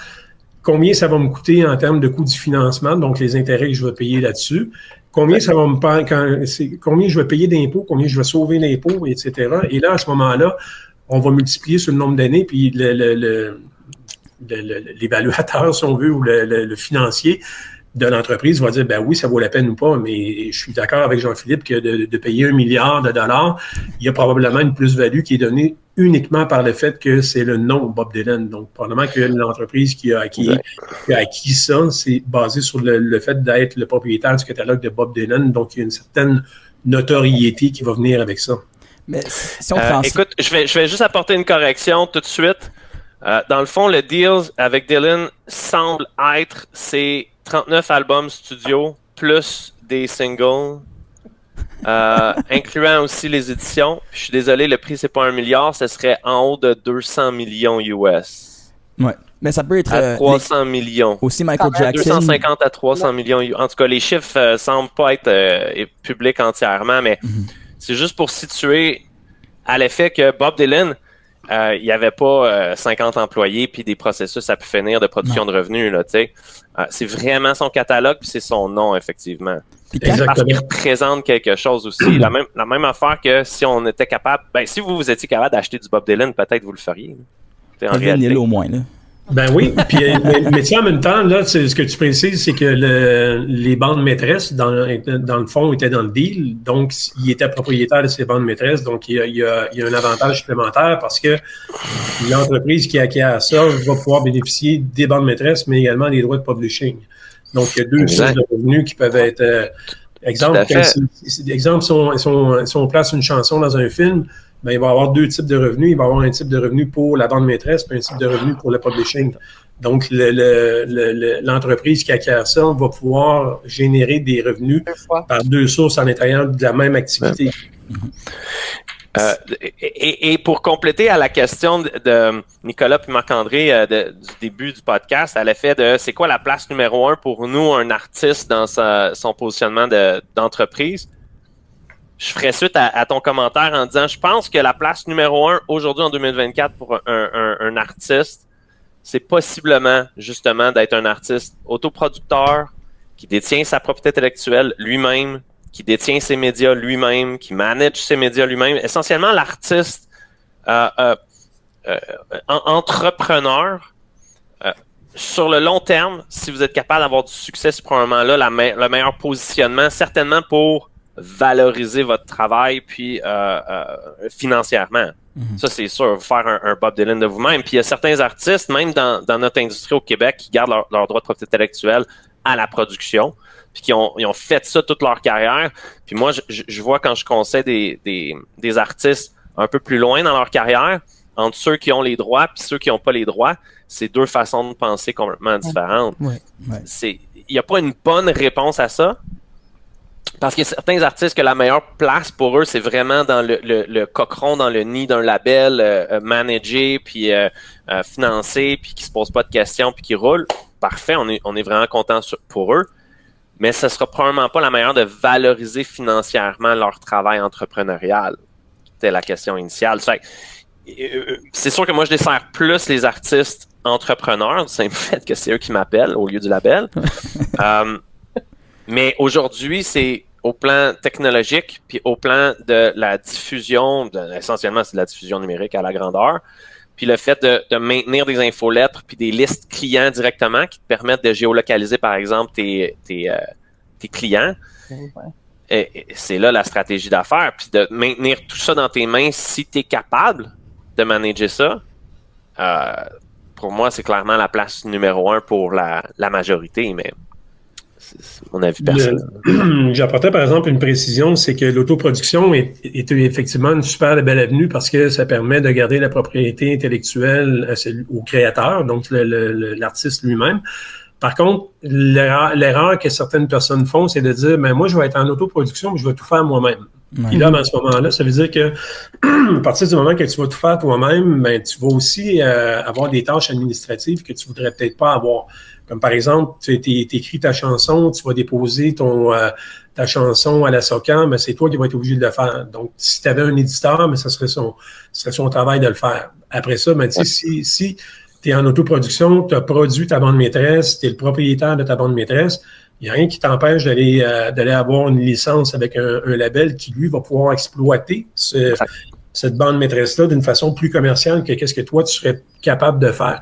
Combien ça va me coûter en termes de coût du financement, donc les intérêts que je vais payer là-dessus. Combien ça va me combien je vais payer d'impôts, combien je vais sauver d'impôts, etc. Et là, à ce moment-là, on va multiplier sur le nombre d'années, puis l'évaluateur, si on veut, ou le financier de l'entreprise va dire, ben oui, ça vaut la peine ou pas, mais je suis d'accord avec Jean-Philippe que de payer $1 milliard, il y a probablement une plus-value qui est donnée uniquement par le fait que c'est le nom Bob Dylan. Donc, probablement que l'entreprise qui a acquis ça, c'est basé sur le fait d'être le propriétaire du catalogue de Bob Dylan. Donc, il y a une certaine notoriété qui va venir avec ça. Mais si on prend écoute, je vais juste apporter une correction tout de suite. Dans le fond, le deal avec Dylan semble être, c'est 39 albums studio, plus des singles, incluant aussi les éditions. Je suis désolé, le prix, c'est pas $1 milliard, ce serait en haut de 200 millions US. Ouais, mais ça peut être... À 300 millions. Aussi Michael Jackson. 250 à 300 millions. En tout cas, les chiffres semblent pas être publics entièrement, mais c'est juste pour situer à l'effet que Bob Dylan... il n'y avait pas 50 employés puis des processus à pu finir de production de revenus. Là, c'est vraiment son catalogue puis c'est son nom, effectivement. Parce qu'il représente quelque chose aussi. La même affaire que si on était capable... Ben, si vous étiez capable d'acheter du Bob Dylan, peut-être vous le feriez. En réalité. Au moins, là. Ben oui, puis mais tu sais, en même temps, là, ce que tu précises, c'est que les bandes maîtresses, dans le fond, étaient dans le deal, donc il était propriétaire de ces bandes maîtresses, donc il y a un avantage supplémentaire parce que l'entreprise qui acquiert ça va pouvoir bénéficier des bandes maîtresses, mais également des droits de publishing. Donc, il y a deux sources de revenus qui peuvent être... exemple, si on place une chanson dans un film, ben, il va y avoir deux types de revenus. Il va y avoir un type de revenu pour la bande maîtresse et un type de revenu pour le publishing. Donc, l'entreprise qui acquiert ça va pouvoir générer des revenus par deux sources à l'intérieur de la même activité. Et pour compléter à la question de Nicolas et Marc-André du début du podcast, à l'effet de c'est quoi la place numéro 1 pour nous, un artiste, dans son positionnement d'entreprise? je ferais suite à ton commentaire en disant, je pense que la place numéro 1 aujourd'hui en 2024 pour un artiste, c'est possiblement justement d'être un artiste autoproducteur qui détient sa propriété intellectuelle lui-même, qui détient ses médias lui-même, qui manage ses médias lui-même. Essentiellement, l'artiste entrepreneur, sur le long terme, si vous êtes capable d'avoir du succès, c'est probablement là le meilleur positionnement, certainement pour valoriser votre travail, puis financièrement. Ça, c'est sûr, faire un Bob Dylan de vous-même. Puis il y a certains artistes, même dans notre industrie au Québec, qui gardent leur droit de propriété intellectuelle à la production, puis ils ont fait ça toute leur carrière. Puis moi, je vois quand je conseille des artistes un peu plus loin dans leur carrière, entre ceux qui ont les droits puis ceux qui n'ont pas les droits, c'est deux façons de penser complètement différentes. Il n'y a pas une bonne réponse à ça, parce qu'il y a certains artistes que la meilleure place pour eux, c'est vraiment dans le coqueron, dans le nid d'un label, managé, puis financé, puis qui se pose pas de questions, puis qui roule. Parfait, on est vraiment content pour eux. Mais ce sera probablement pas la meilleure de valoriser financièrement leur travail entrepreneurial. C'était la question initiale. C'est sûr que moi, je dessert plus les artistes entrepreneurs, du simple fait que c'est eux qui m'appellent au lieu du label. Mais aujourd'hui, c'est au plan technologique, puis au plan de la diffusion, essentiellement, c'est de la diffusion numérique à la grandeur, puis le fait de maintenir des infolettres puis des listes clients directement qui te permettent de géolocaliser, par exemple, tes clients. Et c'est là la stratégie d'affaires. Puis de maintenir tout ça dans tes mains, si tu es capable de manager ça, pour moi, c'est clairement la place numéro 1 pour la majorité, mais c'est mon avis personnel. J'apportais par exemple une précision, c'est que l'autoproduction est effectivement une super belle avenue parce que ça permet de garder la propriété intellectuelle au créateur, donc l'artiste lui-même. Par contre, l'erreur que certaines personnes font, c'est de dire, moi, je vais être en autoproduction, mais je vais tout faire moi-même. Puis là, dans ce moment-là, ça veut dire que à partir du moment que tu vas tout faire toi-même, tu vas aussi avoir des tâches administratives que tu voudrais peut-être pas avoir. Comme par exemple, tu écris ta chanson, tu vas déposer ta chanson à la SOCAN, c'est toi qui vas être obligé de le faire. Donc, si tu avais un éditeur, ce serait son travail de le faire. Après ça, si tu es en autoproduction, tu as produit ta bande maîtresse, tu es le propriétaire de ta bande maîtresse, il n'y a rien qui t'empêche d'aller avoir une licence avec un label qui, lui, va pouvoir exploiter cette bande maîtresse-là d'une façon plus commerciale que qu'est-ce que toi, tu serais capable de faire.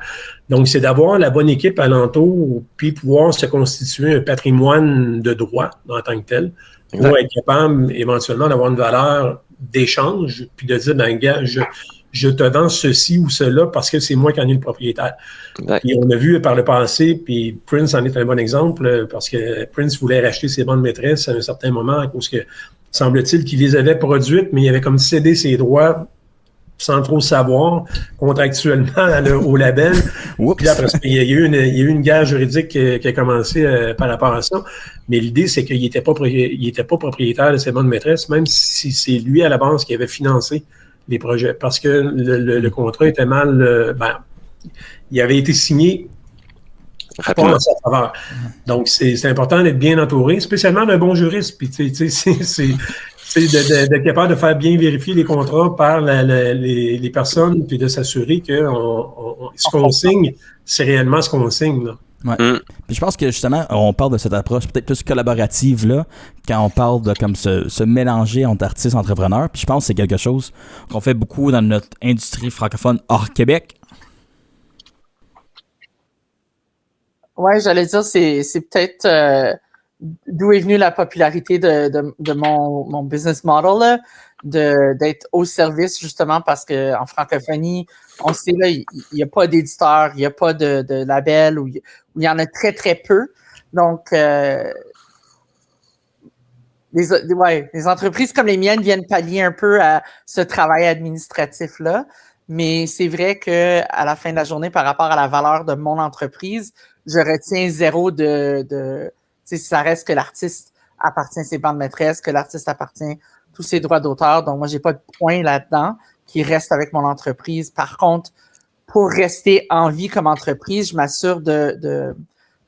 Donc, c'est d'avoir la bonne équipe alentour, puis pouvoir se constituer un patrimoine de droit en tant que tel, pour être capable éventuellement d'avoir une valeur d'échange, puis de dire, gars, je te vends ceci ou cela parce que c'est moi qui en ai le propriétaire. Et on a vu par le passé, puis Prince en est un bon exemple, parce que Prince voulait racheter ses bandes maîtresses à un certain moment, à cause que, semble-t-il, qu'il les avait produites, mais il avait comme cédé ses droits sans trop savoir, contractuellement au label. Puis là, après, il y a eu une guerre juridique qui a commencé par rapport à ça. Mais l'idée, c'est qu'il n'était pas propriétaire de ses bandes maîtresses, même si c'est lui, à la base, qui avait financé les projets, parce que le contrat était mal... il avait été signé pas en sa faveur. Donc, c'est important d'être bien entouré, spécialement d'un bon juriste. Puis, c'est d'être capable de faire bien vérifier les contrats par les personnes, puis de s'assurer que ce qu'on signe, c'est réellement ce qu'on signe, là. Puis je pense que justement, on parle de cette approche peut-être plus collaborative là, quand on parle de comme se mélanger entre artistes et entrepreneurs. Puis je pense que c'est quelque chose qu'on fait beaucoup dans notre industrie francophone hors Québec. Ouais, j'allais dire, c'est peut-être d'où est venue la popularité de mon business model, là, d'être au service, justement, parce qu'en francophonie, on sait, là, il n'y a pas d'éditeur, il n'y a pas de label, où il y en a très, très peu. Donc, les entreprises comme les miennes viennent pallier un peu à ce travail administratif-là. Mais c'est vrai que à la fin de la journée, par rapport à la valeur de mon entreprise, je retiens zéro ça reste que l'artiste appartient à ses bandes maîtresses, que l'artiste appartient tous ses droits d'auteur. Donc, moi, j'ai pas de point là-dedans qui reste avec mon entreprise. Par contre, pour rester en vie comme entreprise, je m'assure de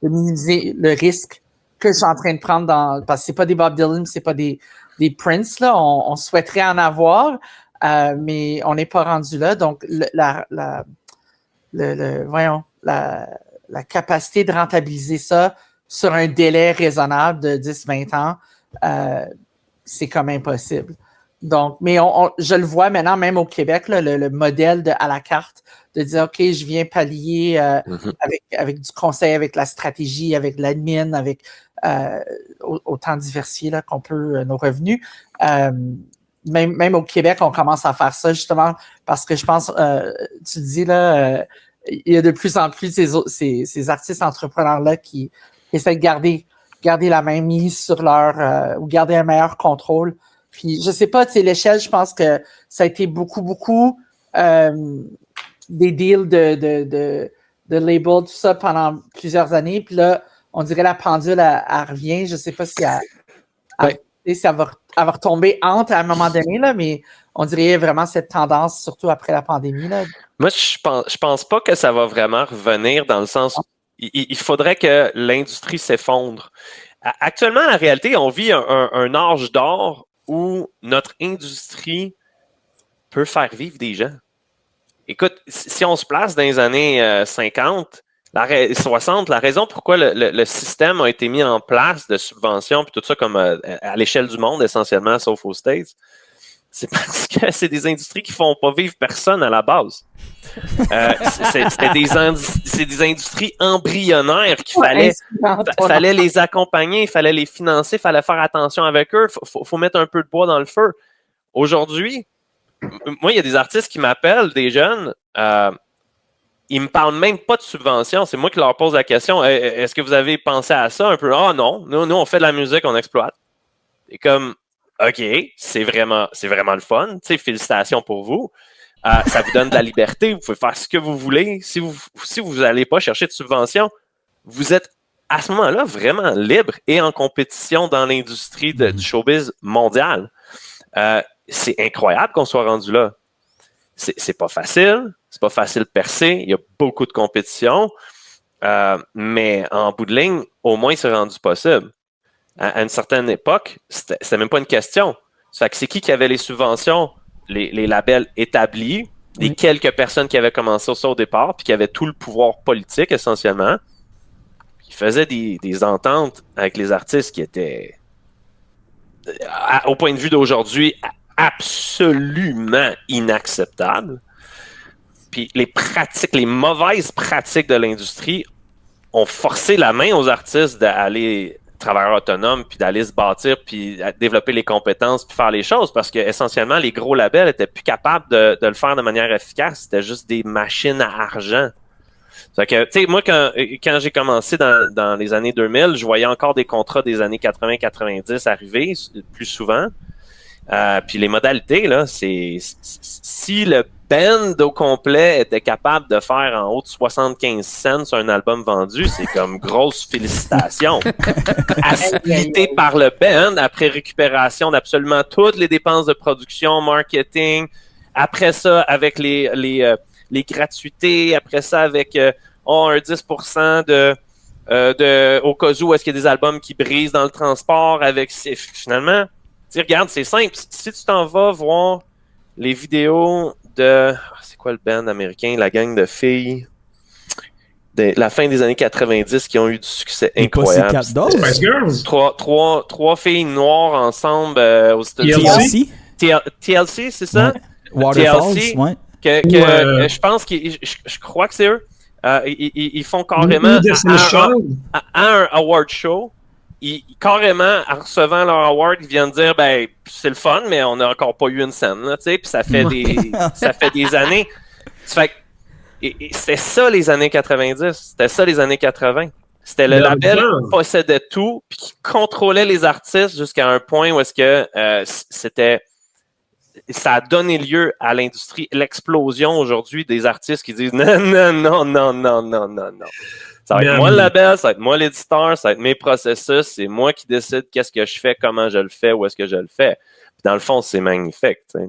minimiser le risque que je suis en train de prendre parce que c'est pas des Bob Dylan, c'est pas des des Prince, là. On souhaiterait en avoir, mais on n'est pas rendu là. Donc, la capacité de rentabiliser ça sur un délai raisonnable de 10-20 ans, c'est comme impossible. Donc, mais je le vois maintenant, même au Québec, là, le modèle à la carte, de dire, OK, je viens pallier avec du conseil, avec la stratégie, avec l'admin, avec autant diversifier là, qu'on peut nos revenus. Même au Québec, on commence à faire ça justement parce que je pense, tu dis là, il y a de plus en plus ces artistes entrepreneurs-là qui essaient de garder la main mise sur leur ou garder un meilleur contrôle. Puis je sais pas, tu sais, l'échelle, je pense que ça a été beaucoup des deals de label, tout ça pendant plusieurs années. Puis là, on dirait la pendule elle revient. Je sais pas si elle va retomber à un moment donné, là, mais on dirait vraiment cette tendance, surtout après la pandémie. Là. Moi, je pense pas que ça va vraiment revenir dans le sens où il faudrait que l'industrie s'effondre. Actuellement, la réalité, on vit un âge d'or où notre industrie peut faire vivre des gens. Écoute, si on se place dans les années 50, 60, la raison pourquoi le système a été mis en place de subventions puis tout ça comme à l'échelle du monde essentiellement, sauf aux States, c'est parce que c'est des industries qui font pas vivre personne à la base. C'est des industries embryonnaires qu'il fallait les accompagner, il fallait les financer, il fallait faire attention avec eux, faut mettre un peu de bois dans le feu. Aujourd'hui, moi, il y a des artistes qui m'appellent, des jeunes, ils me parlent même pas de subvention. C'est moi qui leur pose la question. Est-ce que vous avez pensé à ça un peu? Ah non, nous on fait de la musique, on exploite. Et comme, OK, c'est vraiment le fun. Tu sais, félicitations pour vous. Ça vous donne de la liberté. Vous pouvez faire ce que vous voulez. Si vous n'allez pas chercher de subvention, vous êtes à ce moment-là vraiment libre et en compétition dans l'industrie du showbiz mondial. C'est incroyable qu'on soit rendu là. C'est pas facile. C'est pas facile de percer. Il y a beaucoup de compétition. Mais en bout de ligne, au moins, c'est rendu possible. À une certaine époque, c'était même pas une question. Ça fait que c'est qui avait les subventions? Les labels établis, les quelques personnes qui avaient commencé ça au départ, puis qui avaient tout le pouvoir politique, essentiellement. Ils faisaient des ententes avec les artistes qui étaient, au point de vue d'aujourd'hui, absolument inacceptables. Puis les mauvaises pratiques de l'industrie ont forcé la main aux artistes d'aller travailleurs autonomes, puis d'aller se bâtir, puis développer les compétences, puis faire les choses, parce que essentiellement les gros labels étaient plus capables de le faire de manière efficace. C'était juste des machines à argent. Fait que, tu sais, moi, quand j'ai commencé dans les années 2000, je voyais encore des contrats des années 80-90 arriver plus souvent. Puis les modalités, là, c'est si le band au complet était capable de faire en haut de 75 cents sur un album vendu, c'est comme grosse félicitation. Assisté par le band après récupération d'absolument toutes les dépenses de production, marketing, après ça avec les gratuités, après ça avec un 10% de au cas où est-ce qu'il y a des albums qui brisent dans le transport avec finalement. Tu regarde, c'est simple. Si tu t'en vas voir les vidéos de... C'est quoi le band américain? La gang de filles de la fin des années 90 qui ont eu du succès incroyable. Trois filles noires ensemble aux États-Unis. TLC, c'est ça? Ouais. Waterfalls, ouais. Je pense je crois que c'est eux. Ils font carrément à un award show. Carrément, en recevant leur award, ils viennent dire ben c'est le fun, mais on n'a encore pas eu une scène, tu sais, puis ça fait des années. Ça fait c'était ça les années 90, c'était ça les années 80. C'était le label qui possédait tout, puis qui contrôlait les artistes jusqu'à un point où est-ce que ça a donné lieu à l'industrie, l'explosion aujourd'hui des artistes qui disent non. Ça va être moi le label, ça va être moi l'éditeur, ça va être mes processus, c'est moi qui décide qu'est-ce que je fais, comment je le fais, où est-ce que je le fais. Puis dans le fond, c'est magnifique, tu sais.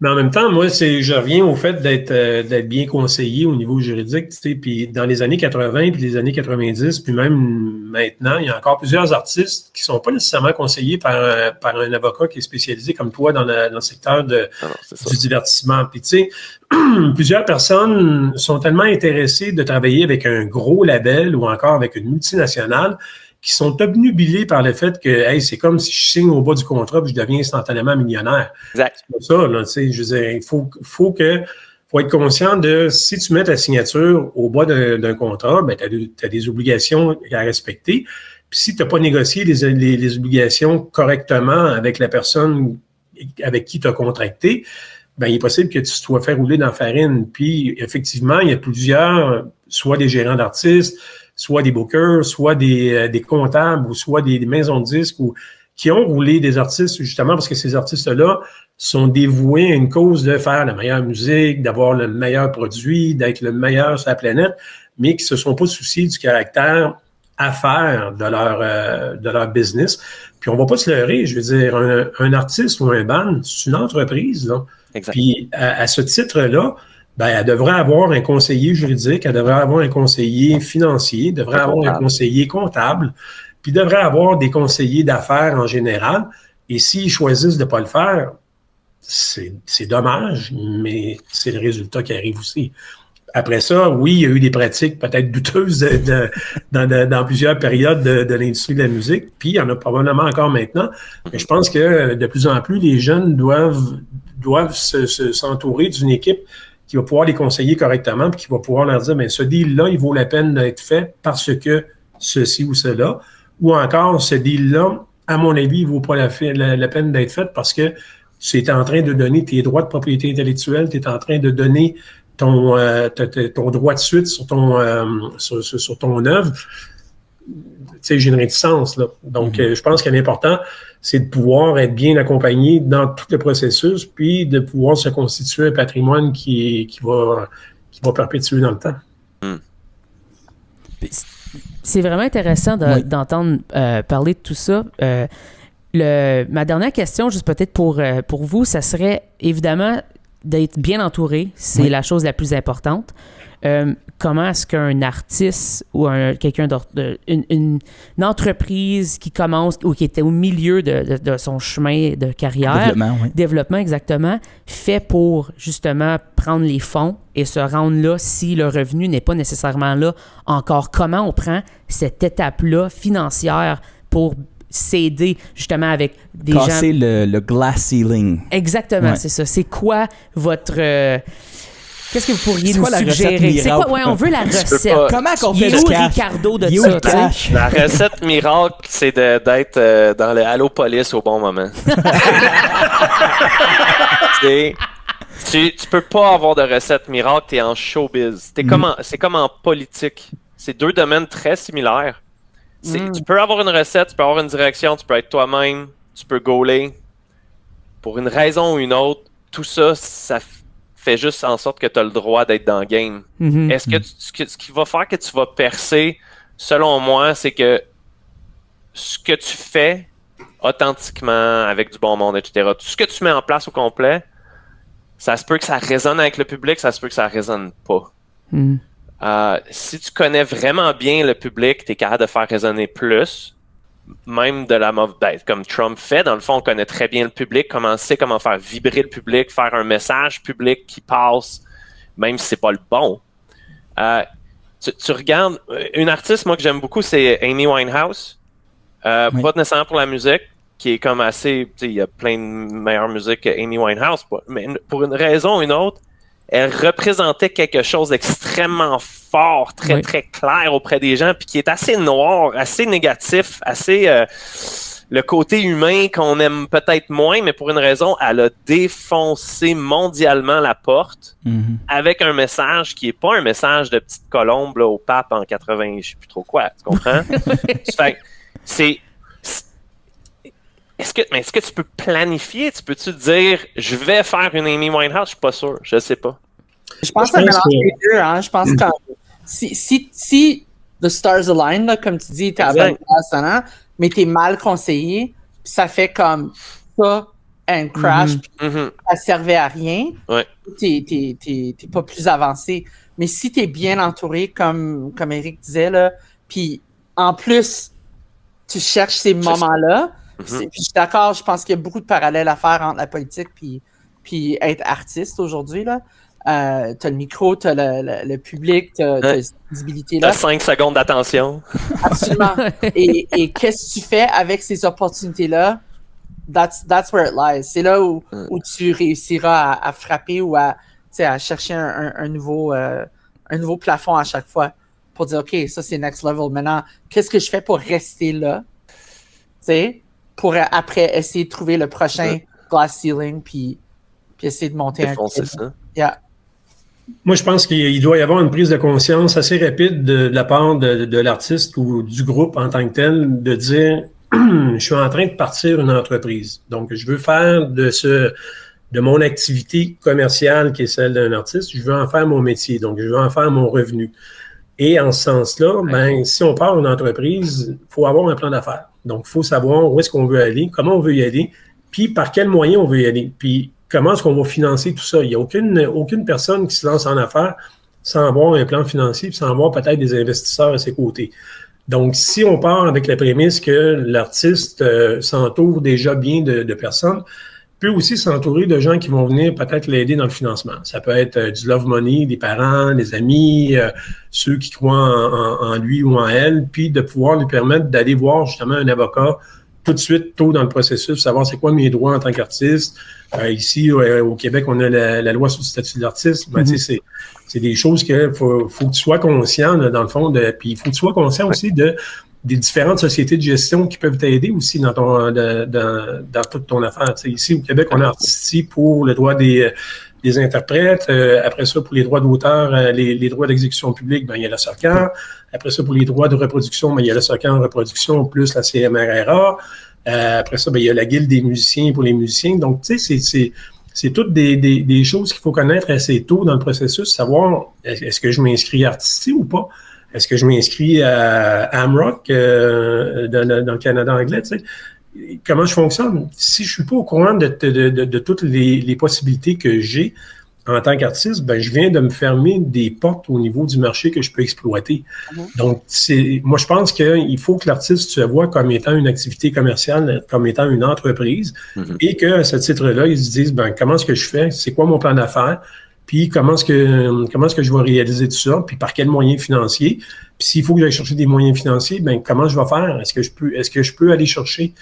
Mais en même temps, moi, je reviens au fait d'être bien conseillé au niveau juridique, tu sais, puis dans les années 80, puis les années 90, puis même maintenant, il y a encore plusieurs artistes qui sont pas nécessairement conseillés par un avocat qui est spécialisé comme toi dans le secteur du divertissement. Puis tu sais, plusieurs personnes sont tellement intéressées de travailler avec un gros label ou encore avec une multinationale qui sont obnubilés par le fait que hey, c'est comme si je signe au bas du contrat et je deviens instantanément millionnaire. Exact. C'est pas ça, là, tu sais, je veux dire, il faut être conscient de si tu mets ta signature au bas d'un contrat, ben tu as des obligations à respecter. Puis si tu n'as pas négocié les obligations correctement avec la personne avec qui tu as contracté, ben il est possible que tu sois fait rouler dans la farine. Puis effectivement, il y a plusieurs, soit des gérants d'artistes, soit des bookers, soit des comptables, ou soit des maisons de disques qui ont roulé des artistes, justement, parce que ces artistes-là sont dévoués à une cause de faire la meilleure musique, d'avoir le meilleur produit, d'être le meilleur sur la planète, mais qui se sont pas souciés du caractère affaires de leur business. Puis on va pas se leurrer, je veux dire, un artiste ou un band, c'est une entreprise, là. Exact. Puis à ce titre-là, ben, elle devrait avoir un conseiller juridique, elle devrait avoir un conseiller financier, devrait avoir un conseiller comptable, puis devrait avoir des conseillers d'affaires en général. Et s'ils choisissent de ne pas le faire, c'est dommage, mais c'est le résultat qui arrive aussi. Après ça, oui, il y a eu des pratiques peut-être douteuses dans plusieurs périodes de l'industrie de la musique, puis il y en a probablement encore maintenant. Mais je pense que de plus en plus, les jeunes doivent s'entourer d'une équipe qui va pouvoir les conseiller correctement, puis qui va pouvoir leur dire, bien, ce deal-là, il vaut la peine d'être fait parce que ceci ou cela, ou encore, ce deal-là, à mon avis, il vaut pas la peine d'être fait parce que tu es en train de donner tes droits de propriété intellectuelle, tu es en train de donner ton droit de suite sur ton œuvre. Tu sais, j'ai une réticence, là. Donc, je pense que l'important, c'est de pouvoir être bien accompagné dans tout le processus, puis de pouvoir se constituer un patrimoine qui va perpétuer dans le temps. C'est vraiment intéressant d'entendre parler de tout ça. Ma dernière question, juste peut-être pour vous, ça serait évidemment d'être bien entouré. C'est la chose la plus importante. Comment est-ce qu'un artiste ou quelqu'un une entreprise qui commence ou qui était au milieu de son chemin de carrière, développement exactement, fait pour justement prendre les fonds et se rendre là si le revenu n'est pas nécessairement là encore? Comment on prend cette étape-là financière pour s'aider justement avec des gens... Casser le glass ceiling. Exactement, c'est ça. C'est quoi votre... Qu'est-ce que vous pourriez nous suggérer? C'est quoi? Ouais, on veut la recette. Comment qu'on fait le cash? Ricardo de ça? La recette miracle, c'est d'être dans le Allo Police au bon moment. Tu peux pas avoir de recette miracle, t'es en showbiz. C'est comme en politique. C'est deux domaines très similaires. Tu peux avoir une recette, tu peux avoir une direction, tu peux être toi-même, tu peux gauler. Pour une raison ou une autre, tout ça, ça fait juste en sorte que tu as le droit d'être dans le game. Est-ce que ce qui va faire que tu vas percer, selon moi, c'est que ce que tu fais authentiquement, avec du bon monde, etc., tout ce que tu mets en place au complet, ça se peut que ça résonne avec le public, ça se peut que ça résonne pas. Si tu connais vraiment bien le public, tu es capable de faire résonner plus, même de la mauvaise, comme Trump fait. Dans le fond, on connaît très bien le public, comment faire vibrer le public, faire un message public qui passe, même si c'est pas le bon. Tu regardes, une artiste, moi, que j'aime beaucoup, c'est Amy Winehouse. Pas nécessairement pour la musique, qui est comme assez, il y a plein de meilleures musiques que Amy Winehouse, mais pour une raison ou une autre, elle représentait quelque chose d'extrêmement fort, très clair auprès des gens, puis qui est assez noir, assez négatif, assez le côté humain qu'on aime peut-être moins, mais pour une raison, elle a défoncé mondialement la porte avec un message qui est pas un message de petite colombe là, au pape en 80, je sais plus trop quoi, tu comprends? Fait, est-ce que tu peux planifier? Peux-tu dire, je vais faire une Amy Winehouse? Je suis pas sûr. Je sais pas. Je pense que ça mélange les deux. Hein? Je pense que si the stars align, là, comme tu dis, t'es à la bonne place, mais t'es mal conseillé, ça fait comme ça, and crash, ça servait à rien, Ouais. t'es pas plus avancé. Mais si t'es bien entouré, comme Eric disait, là, puis en plus, tu cherches ces moments-là, puis je suis d'accord, je pense qu'il y a beaucoup de parallèles à faire entre la politique puis être artiste aujourd'hui, là. T'as le micro, t'as le public, t'as cette visibilité-là. T'as 5 secondes d'attention. Absolument. Et qu'est-ce que tu fais avec ces opportunités-là? That's where it lies. C'est là où tu réussiras à frapper ou à chercher un nouveau plafond à chaque fois pour dire, OK, ça c'est next level. Maintenant, qu'est-ce que je fais pour rester là? Pour après essayer de trouver le prochain glass ceiling puis essayer de monter Défoncer ça. Yeah. Moi, je pense qu'il doit y avoir une prise de conscience assez rapide de la part de l'artiste ou du groupe en tant que tel, de dire je suis en train de partir une entreprise. Donc, je veux faire de mon activité commerciale, qui est celle d'un artiste, je veux en faire mon métier. Donc, je veux en faire mon revenu. Et en ce sens-là, si on part une entreprise, il faut avoir un plan d'affaires. Donc, il faut savoir où est-ce qu'on veut aller, comment on veut y aller, puis par quels moyens on veut y aller. Puis, comment est-ce qu'on va financer tout ça? Il n'y a aucune personne qui se lance en affaires sans avoir un plan financier, puis sans avoir peut-être des investisseurs à ses côtés. Donc, si on part avec la prémisse que l'artiste s'entoure déjà bien de personnes, peut aussi s'entourer de gens qui vont venir peut-être l'aider dans le financement. Ça peut être du love money, des parents, des amis, ceux qui croient en lui ou en elle, puis de pouvoir lui permettre d'aller voir justement un avocat tout de suite, tôt dans le processus, savoir c'est quoi mes droits en tant qu'artiste. Ici, au Québec, on a la loi sur le statut de l'artiste. Ben, c'est des choses que faut que tu sois conscient, là, dans le fond. Puis il faut que tu sois conscient aussi des différentes sociétés de gestion qui peuvent t'aider aussi dans toute ton affaire. T'sais, ici, au Québec, on a Artisty pour le droit des interprètes. Après ça, pour les droits d'auteur, les droits d'exécution publique, ben, il y a la SOCAN. Après ça, pour les droits de reproduction, ben, il y a la SOCAN en reproduction plus la CMRRA. Après ça, ben, il y a la Guilde des musiciens pour les musiciens. Donc, tu sais, c'est toutes des choses qu'il faut connaître assez tôt dans le processus, savoir est-ce que je m'inscris à Artisty ou pas? Est-ce que je m'inscris à Amrock dans le Canada anglais? Tu sais? Comment je fonctionne? Si je suis pas au courant de toutes les possibilités que j'ai en tant qu'artiste, ben je viens de me fermer des portes au niveau du marché que je peux exploiter. Donc, moi, je pense qu'il faut que l'artiste se voit comme étant une activité commerciale, comme étant une entreprise, et qu'à ce titre-là, ils se disent, ben comment est-ce que je fais? C'est quoi mon plan d'affaires? Puis comment est-ce que je vais réaliser tout ça? Puis par quels moyens financiers? Puis s'il faut que j'aille chercher des moyens financiers, ben comment je vais faire? Est-ce que je peux aller chercher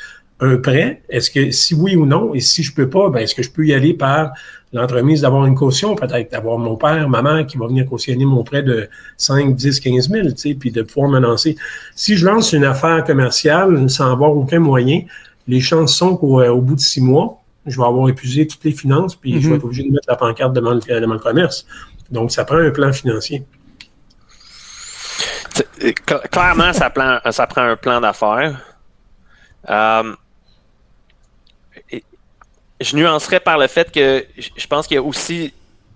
un prêt? Est-ce que si oui ou non? Et si je peux pas, ben est-ce que je peux y aller par l'entremise d'avoir une caution, peut-être d'avoir mon père, ma mère qui va venir cautionner mon prêt de 5, 10, 15 000, tu sais, puis de pouvoir me lancer. Si je lance une affaire commerciale sans avoir aucun moyen, les chances sont qu'au bout de 6 mois, je vais avoir épuisé toutes les finances, puis je vais être obligé de mettre la pancarte devant le commerce. Donc, ça prend un plan financier. Clairement, ça prend un plan d'affaires. Je nuancerais par le fait que je pense qu'il y a aussi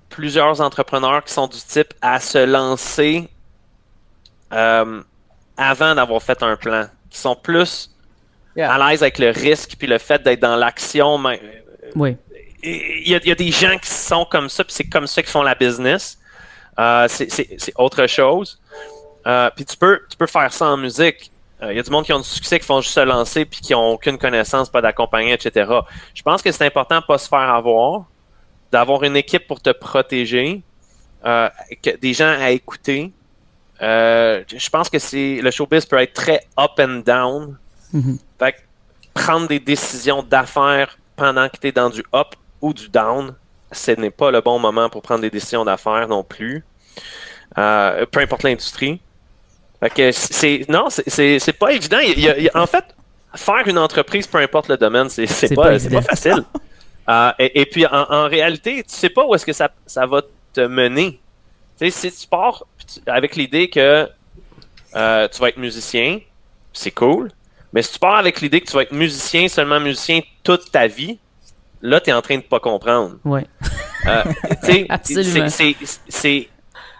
plusieurs entrepreneurs qui sont du type à se lancer avant d'avoir fait un plan, qui sont plus à l'aise avec le risque puis le fait d'être dans l'action. Oui. Il y a des gens qui sont comme ça, puis c'est comme ça qu'ils font la business. C'est autre chose. Puis tu peux faire ça en musique. Il y a du monde qui ont du succès, qui font juste se lancer puis qui n'ont aucune connaissance, pas d'accompagner, etc. Je pense que c'est important de ne pas se faire avoir, d'avoir une équipe pour te protéger, des gens à écouter. Je pense que le showbiz peut être très up and down. Fait que prendre des décisions d'affaires pendant que tu es dans du up ou du down, ce n'est pas le bon moment pour prendre des décisions d'affaires non plus. Peu importe l'industrie. Fait que c'est pas évident. En fait, faire une entreprise, peu importe le domaine, c'est pas facile. Et puis, en réalité, tu sais pas où est-ce que ça va te mener. Tu sais, si tu pars avec l'idée que tu vas être musicien, c'est cool. Mais si tu pars avec l'idée que tu vas être musicien, seulement musicien toute ta vie, là, tu es en train de pas comprendre. Oui. Absolument.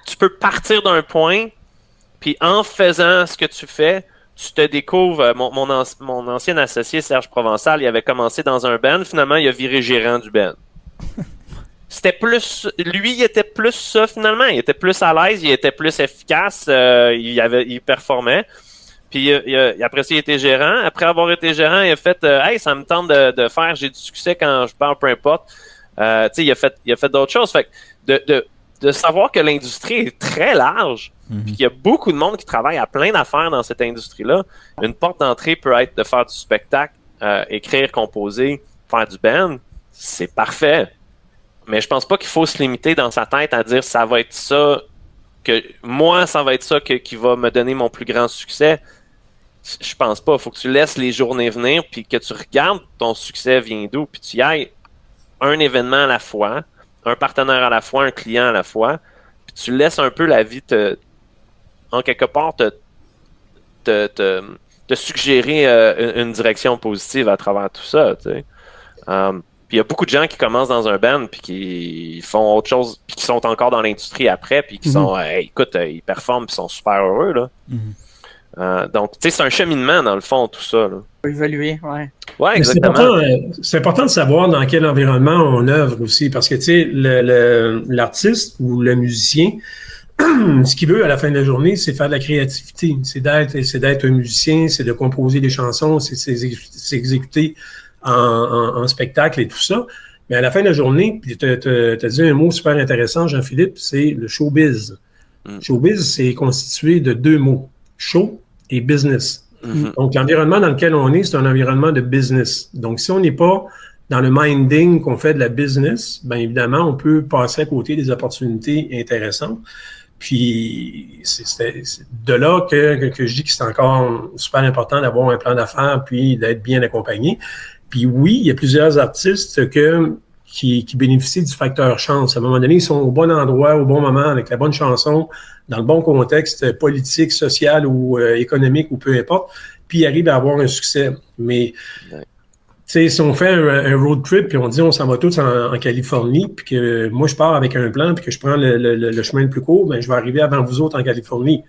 Tu peux partir d'un point, puis en faisant ce que tu fais, tu te découvres, mon ancien associé Serge Provençal, il avait commencé dans un band, finalement il a viré gérant du band. C'était plus, lui il était plus ça finalement, il était plus à l'aise, il était plus efficace, il performait. Puis après ça il était gérant. Après avoir été gérant, il a fait hey, ça me tente de faire, j'ai du succès quand je parle, peu importe. Tu sais, il a fait d'autres choses. Fait que de savoir que l'industrie est très large, puis qu'il y a beaucoup de monde qui travaille à plein d'affaires dans cette industrie-là, une porte d'entrée peut être de faire du spectacle, écrire, composer, faire du band, c'est parfait. Mais je pense pas qu'il faut se limiter dans sa tête à dire ça va être ça qui va me donner mon plus grand succès. Je pense pas. Faut que tu laisses les journées venir, puis que tu regardes ton succès vient d'où, puis tu y ailles un événement à la fois, un partenaire à la fois, un client à la fois, puis tu laisses un peu la vie en quelque part te suggérer une direction positive à travers tout ça, tu sais. Puis il y a beaucoup de gens qui commencent dans un band puis qui font autre chose, puis qui sont encore dans l'industrie après, puis qui sont, écoute, ils performent puis sont super heureux, là. Donc, tu sais, c'est un cheminement dans le fond, tout ça, là. Évoluer, ouais. Ouais, exactement. C'est important de savoir dans quel environnement on œuvre aussi, parce que, tu sais, l'artiste ou le musicien, ce qu'il veut à la fin de la journée, c'est faire de la créativité. C'est d'être un musicien, c'est de composer des chansons, c'est exécuter en spectacle et tout ça. Mais à la fin de la journée, tu as dit un mot super intéressant, Jean-Philippe, c'est le showbiz. Showbiz, c'est constitué de deux mots, show et business. Donc, l'environnement dans lequel on est, c'est un environnement de business. Donc, si on n'est pas dans le minding qu'on fait de la business, bien évidemment, on peut passer à côté des opportunités intéressantes. Puis, c'est de là que je dis que c'est encore super important d'avoir un plan d'affaires puis d'être bien accompagné. Puis oui, il y a plusieurs artistes qui bénéficient du facteur chance. À un moment donné, ils sont au bon endroit, au bon moment, avec la bonne chanson, dans le bon contexte politique, social ou économique ou peu importe, puis ils arrivent à avoir un succès. Mais, tu sais, si on fait un road trip puis on dit on s'en va tous en Californie, puis que moi je pars avec un plan puis que je prends le chemin le plus court, ben je vais arriver avant vous autres en Californie.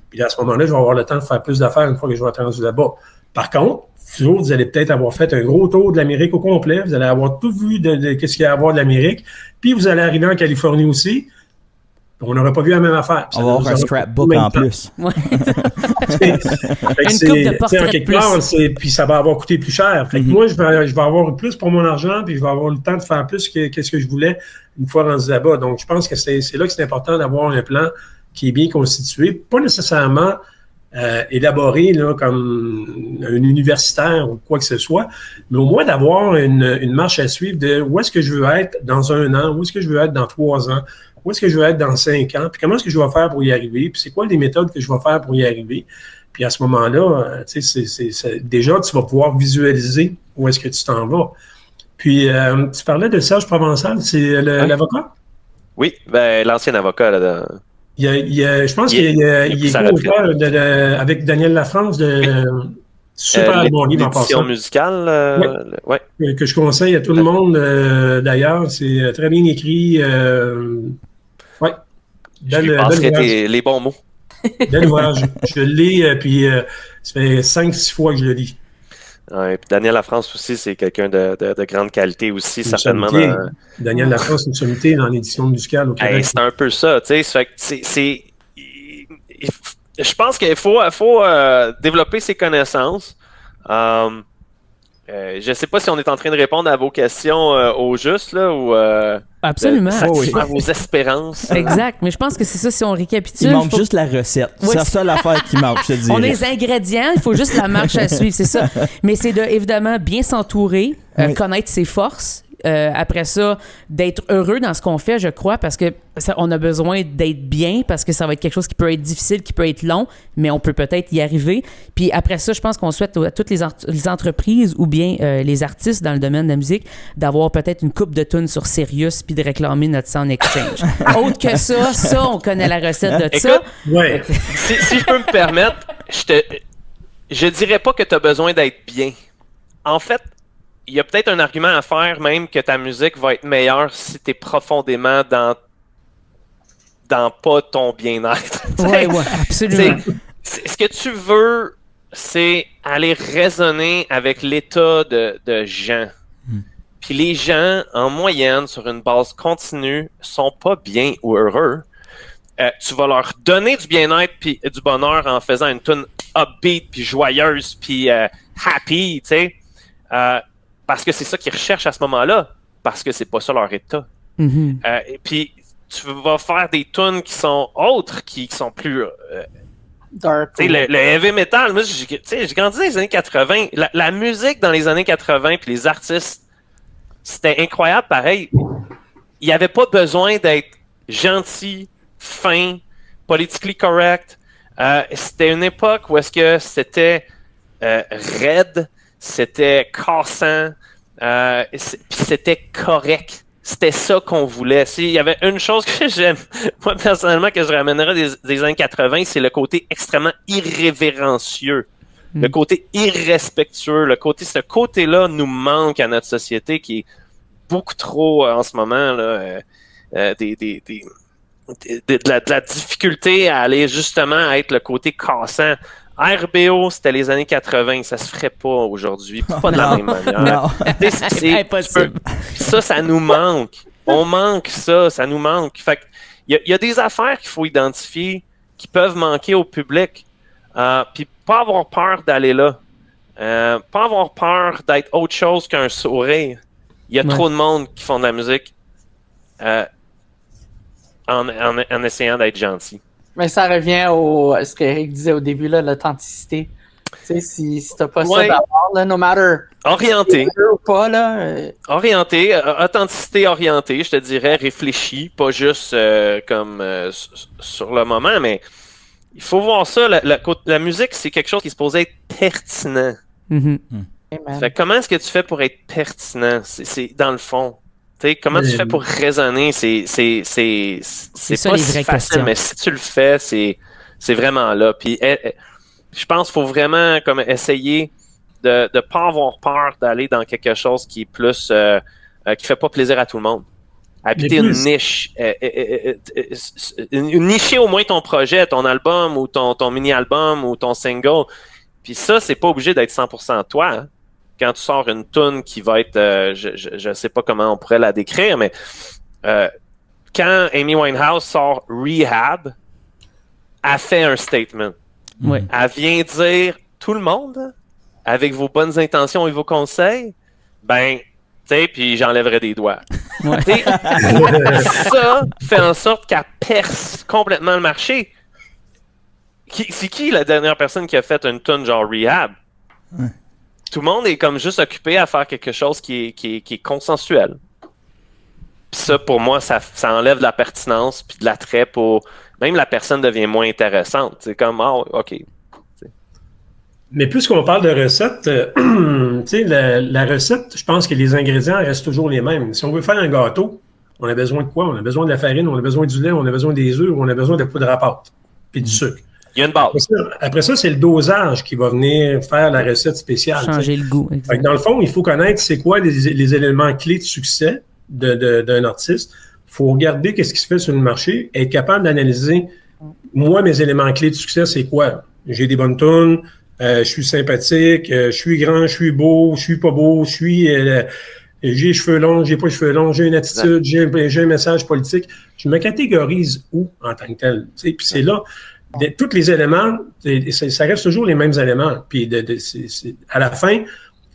Puis à ce moment-là, je vais avoir le temps de faire plus d'affaires une fois que je vais être rendu là-bas. Par contre, vous allez peut-être avoir fait un gros tour de l'Amérique au complet, vous allez avoir tout vu de qu'est-ce qu'il y a à voir de l'Amérique, puis vous allez arriver en Californie aussi. On n'aurait pas vu la même affaire. On va avoir un scrapbook en plus. Ouais. Une coupe de portraits de plus. Puis ça va avoir coûté plus cher. Fait que moi, je vais avoir plus pour mon argent, puis je vais avoir le temps de faire plus que ce que je voulais une fois rendu là-bas. Donc, je pense que c'est là que c'est important d'avoir un plan qui est bien constitué. Pas nécessairement élaboré là, comme un universitaire ou quoi que ce soit, mais au moins d'avoir une marche à suivre de où est-ce que je veux être dans 1 an, où est-ce que je veux être dans 3 ans, où est-ce que je veux être dans 5 ans, puis comment est-ce que je vais faire pour y arriver, puis c'est quoi les méthodes que je vais faire pour y arriver. Puis à ce moment-là, tu sais, déjà, tu vas pouvoir visualiser où est-ce que tu t'en vas. Puis, tu parlais de Serge Provençal, c'est l'avocat? Oui, ben l'ancien avocat, là. Je pense qu'il est co-auteur avec Daniel Lafrance de super bon livre en passant. L'édition musicale, ouais. Que je conseille à tout le monde, d'ailleurs. C'est très bien écrit. Ouais. Je lui passerai les bons mots. Bel ouvrage. Je le lis, puis ça fait 5-6 fois que je le lis. Ouais, puis Daniel Lafrance aussi, c'est quelqu'un de grande qualité aussi, certainement. Daniel Lafrance, une sommité dans l'édition musicale au Québec. Hey, c'est un peu ça, tu sais. Je pense qu'il faut développer ses connaissances. Je ne sais pas si on est en train de répondre à vos questions au juste, là, ou Absolument. satisfaire vos espérances. Exact, mais je pense que c'est ça, si on récapitule. Il manque juste la recette. Oui, c'est la seule affaire qui manque, je te dis. On a les ingrédients, il faut juste la marche à suivre, c'est ça. Mais c'est de, évidemment, bien s'entourer, connaître ses forces. Après ça, d'être heureux dans ce qu'on fait, je crois, parce que on a besoin d'être bien, parce que ça va être quelque chose qui peut être difficile, qui peut être long, mais on peut peut-être y arriver. Puis après ça, je pense qu'on souhaite à toutes les entreprises ou bien les artistes dans le domaine de la musique d'avoir peut-être une coupe de tunes sur Sirius puis de réclamer notre sound exchange. Autre que ça, on connaît la recette de ça. Ouais. Si je peux me permettre, je dirais pas que tu as besoin d'être bien. En fait, il y a peut-être un argument à faire même que ta musique va être meilleure si tu es profondément dans pas ton bien-être. Oui, absolument. Ce que tu veux c'est aller raisonner avec l'état de gens. Puis les gens, en moyenne, sur une base continue, sont pas bien ou heureux. Tu vas leur donner du bien-être puis du bonheur en faisant une tune upbeat puis joyeuse puis happy, tu sais, parce que c'est ça qu'ils recherchent à ce moment-là, parce que c'est pas ça leur état. Et puis tu vas faire des tunes qui sont autres, qui sont plus dark. Tu sais, le heavy metal, moi, j'ai grandi dans les années 80. La musique dans les années 80 puis les artistes, c'était incroyable, pareil. Il n'y avait pas besoin d'être gentil, fin, politically correct. C'était une époque où est-ce que c'était raide, c'était cassant, puis c'était correct. C'était ça qu'on voulait. S'il y avait une chose que j'aime, moi personnellement, que je ramènerais des années 80, c'est le côté extrêmement irrévérencieux. Le côté irrespectueux, ce côté-là nous manque à notre société qui est beaucoup trop en ce moment là, de la difficulté à aller justement à être le côté cassant. RBO, c'était les années 80, ça se ferait pas aujourd'hui, pas de la même manière. C'est impossible. Ça nous manque. On manque ça nous manque. Fait que il y a des affaires qu'il faut identifier qui peuvent manquer au public. Puis pas avoir peur d'aller là. Pas avoir peur d'être autre chose qu'un sourire. Il y a trop de monde qui font de la musique en essayant d'être gentil. Mais ça revient à ce qu'Éric disait au début, là, l'authenticité. Tu sais, si t'as pas ça d'abord, là, no matter... Orienté. Ou pas, là, Orienté, authenticité orientée, je te dirais, réfléchi, pas juste comme sur le moment, mais il faut voir ça. La musique, c'est quelque chose qui est supposé être pertinent. Fait, comment est-ce que tu fais pour être pertinent? C'est dans le fond. T'sais, comment tu fais pour raisonner? C'est ça, pas les si vraies facile, questions. mais si tu le fais, c'est vraiment là. Puis je pense qu'il faut vraiment comme essayer de pas avoir peur d'aller dans quelque chose qui est plus qui fait pas plaisir à tout le monde. Habiter une niche, nicher au moins ton projet, ton album ou ton mini-album ou ton single. Puis ça, c'est pas obligé d'être 100% toi. Hein? Quand tu sors une tune qui va être, je sais pas comment on pourrait la décrire, mais quand Amy Winehouse sort Rehab, elle fait un statement. Ouais. Elle vient dire, tout le monde, avec vos bonnes intentions et vos conseils, ben, tu sais, puis j'enlèverai des doigts. Ouais. Ça fait en sorte qu'elle perce complètement le marché. C'est qui la dernière personne qui a fait une tune genre Rehab? Tout le monde est comme juste occupé à faire quelque chose qui est consensuel. Puis ça, pour moi, ça enlève de la pertinence puis de l'attrait pour... Même la personne devient moins intéressante. C'est comme, OK. Mais puisqu'on parle de recette, tu sais, la recette, je pense que les ingrédients restent toujours les mêmes. Si on veut faire un gâteau, on a besoin de quoi? On a besoin de la farine, on a besoin du lait, on a besoin des œufs, on a besoin de poudre à pâte puis du sucre. Il y a une base. Après ça, c'est le dosage qui va venir faire la recette spéciale. Changer le goût. Fait que dans le fond, il faut connaître c'est quoi les éléments clés de succès d'un artiste. Il faut regarder qu'est-ce qui se fait sur le marché, être capable d'analyser, moi, mes éléments clés de succès, c'est quoi? J'ai des bonnes tunes, je suis sympathique, je suis grand, je suis beau, je suis pas beau, j'ai les cheveux longs, j'ai pas les cheveux longs, j'ai une attitude, j'ai un message politique. Je me catégorise où en tant que tel? Puis c'est là... tous les éléments, ça reste toujours les mêmes éléments. Puis à la fin,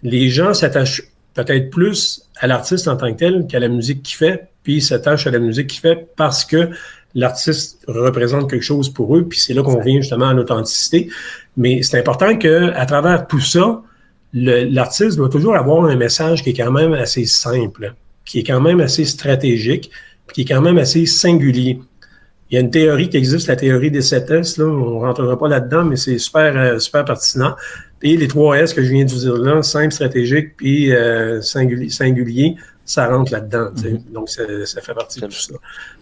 les gens s'attachent peut-être plus à l'artiste en tant que tel qu'à la musique qu'il fait, puis s'attachent à la musique qu'il fait parce que l'artiste représente quelque chose pour eux, puis c'est là qu'on vient justement à l'authenticité. Mais c'est important qu'à travers tout ça, l'artiste doit toujours avoir un message qui est quand même assez simple, qui est quand même assez stratégique, puis qui est quand même assez singulier. Il y a une théorie qui existe, la théorie des 7 S, là, on ne rentrera pas là-dedans, mais c'est super pertinent. Et les 3 S que je viens de vous dire là, simple, stratégique, puis singulier, ça rentre là-dedans. Donc, ça fait partie de tout ça.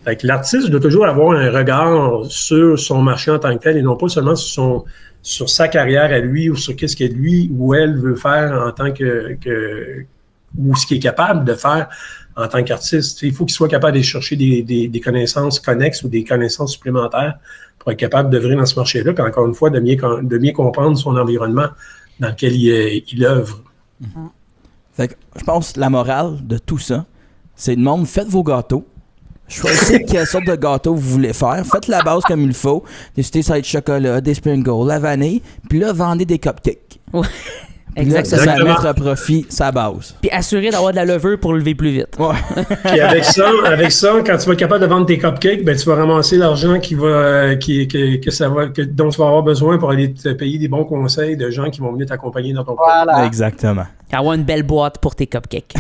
Fait que l'artiste doit toujours avoir un regard sur son marché en tant que tel et non pas seulement sur sa carrière à lui ou sur qu'est-ce que lui ou elle veut faire en tant ou ce qu'il est capable de faire en tant qu'artiste. Il faut qu'il soit capable d'aller chercher des connaissances connexes ou des connaissances supplémentaires pour être capable d'œuvrer dans ce marché-là, puis encore une fois, de mieux comprendre son environnement dans lequel il œuvre. Fait que je pense que la morale de tout ça, c'est de monde, faites vos gâteaux. Choisissez quelle sorte de gâteau vous voulez faire. Faites la base comme il faut. Des sucres de chocolat, des sprinkles, la vanille. Puis là, vendez des cupcakes. Ouais. Puis là, ça Exactement. va mettre à profit sa base. Puis assurer d'avoir de la levure pour lever plus vite. Ouais. Puis avec ça, quand tu vas être capable de vendre tes cupcakes, ben tu vas ramasser l'argent dont tu vas avoir besoin pour aller te payer des bons conseils de gens qui vont venir t'accompagner dans ton projet. Voilà. Exactement. Avoir une belle boîte pour tes cupcakes.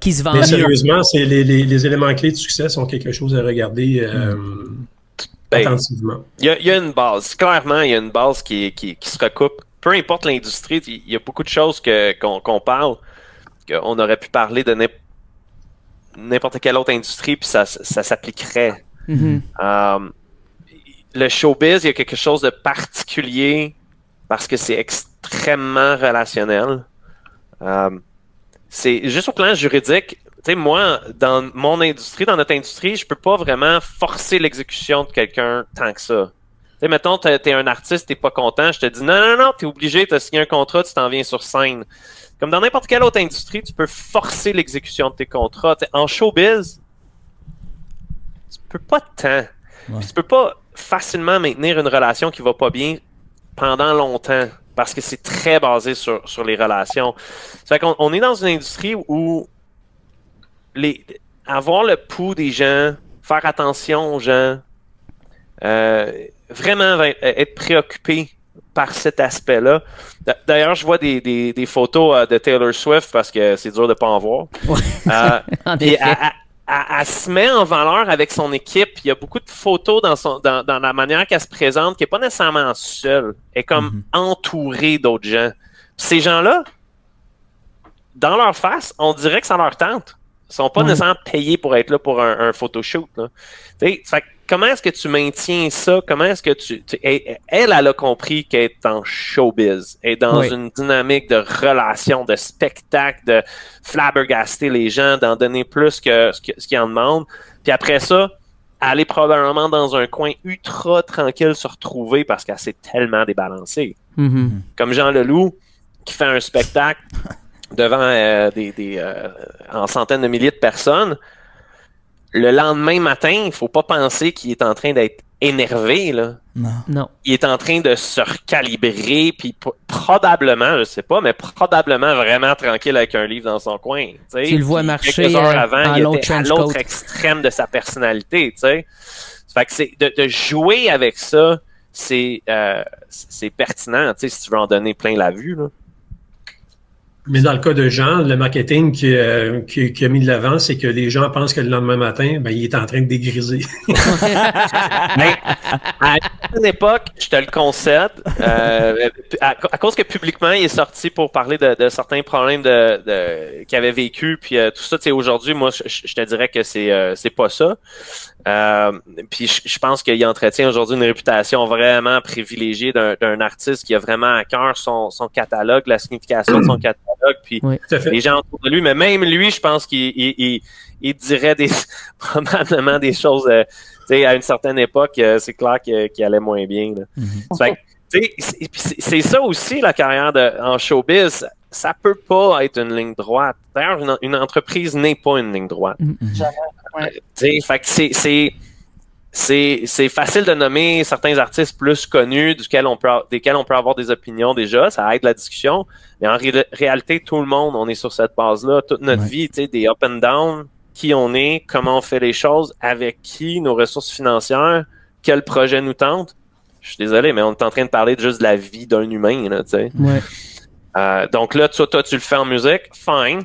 Qui se vendent Mais mieux. sérieusement, c'est les éléments clés du succès sont quelque chose à regarder attentivement. Il y a une base. Clairement, il y a une base qui se recoupe. Peu importe l'industrie, il y a beaucoup de choses qu'on parle, qu'on aurait pu parler de n'importe quelle autre industrie, puis ça s'appliquerait. Mm-hmm. Le showbiz, il y a quelque chose de particulier parce que c'est extrêmement relationnel. C'est juste au plan juridique. Tu sais, moi, dans mon industrie, dans notre industrie, je peux pas vraiment forcer l'exécution de quelqu'un tant que ça. Tu sais, mettons, t'es un artiste, t'es pas content, je te dis non, t'es obligé, t'as signé un contrat, tu t'en viens sur scène. Comme dans n'importe quelle autre industrie, tu peux forcer l'exécution de tes contrats. T'sais, en showbiz, tu peux pas tant. Ouais. Tu peux pas facilement maintenir une relation qui va pas bien pendant longtemps parce que c'est très basé sur les relations. Ça fait qu'on est dans une industrie où avoir le pouls des gens, faire attention aux gens, vraiment être préoccupé par cet aspect-là. D'ailleurs, je vois des photos de Taylor Swift parce que c'est dur de pas en voir. En Puis effet. elle se met en valeur avec son équipe. Il y a beaucoup de photos dans la manière qu'elle se présente qui n'est pas nécessairement seule. Elle est comme entourée d'autres gens. Ces gens-là, dans leur face, on dirait que ça leur tente. Ils sont pas nécessairement payés pour être là pour un photoshoot. Là. Fait que comment est-ce que tu maintiens ça? Comment est-ce que elle a compris qu'elle est en showbiz. Elle est dans une dynamique de relation, de spectacle, de flabbergaster les gens, d'en donner plus que ce qu'ils en demandent. Puis après ça, elle est probablement dans un coin ultra tranquille se retrouver parce qu'elle s'est tellement débalancée. Mm-hmm. Comme Jean Leloup, qui fait un spectacle devant en centaines de milliers de personnes. Le lendemain matin, il ne faut pas penser qu'il est en train d'être énervé. Là. Non. Il est en train de se recalibrer, puis probablement, je ne sais pas, mais probablement vraiment tranquille avec un livre dans son coin. Tu le vois marcher quelques heures avant, en il long était à trench l'autre coat. extrême de sa personnalité. T'sais. Fait que c'est de jouer avec ça, c'est pertinent si tu veux en donner plein la vue. Là. Mais dans le cas de Jean, le marketing qui a mis de l'avant, c'est que les gens pensent que le lendemain matin, il est en train de dégriser. Mais à une époque, je te le concède, à cause que publiquement, il est sorti pour parler de certains problèmes qu'il avait vécu, puis tout ça, tu sais, aujourd'hui, moi, je te dirais que c'est pas ça. Puis je pense qu'il entretient aujourd'hui une réputation vraiment privilégiée d'un artiste qui a vraiment à cœur son catalogue, la signification de son catalogue, puis les gens autour de lui. Mais même lui, je pense qu'il dirait probablement des choses. Tu sais, à une certaine époque, c'est clair qu'il allait moins bien. Là. Fait que, c'est ça aussi la carrière en showbiz. Ça peut pas être une ligne droite. D'ailleurs, une entreprise n'est pas une ligne droite. Fait que c'est facile de nommer certains artistes plus connus desquels on peut avoir des opinions déjà, ça aide la discussion, mais en réalité, tout le monde, on est sur cette base-là, toute notre vie, des up and down, qui on est, comment on fait les choses, avec qui, nos ressources financières, quel projet nous tente. Je suis désolé, mais on est en train de parler juste de la vie d'un humain, là, tu sais. Donc là, toi, tu le fais en musique, fine.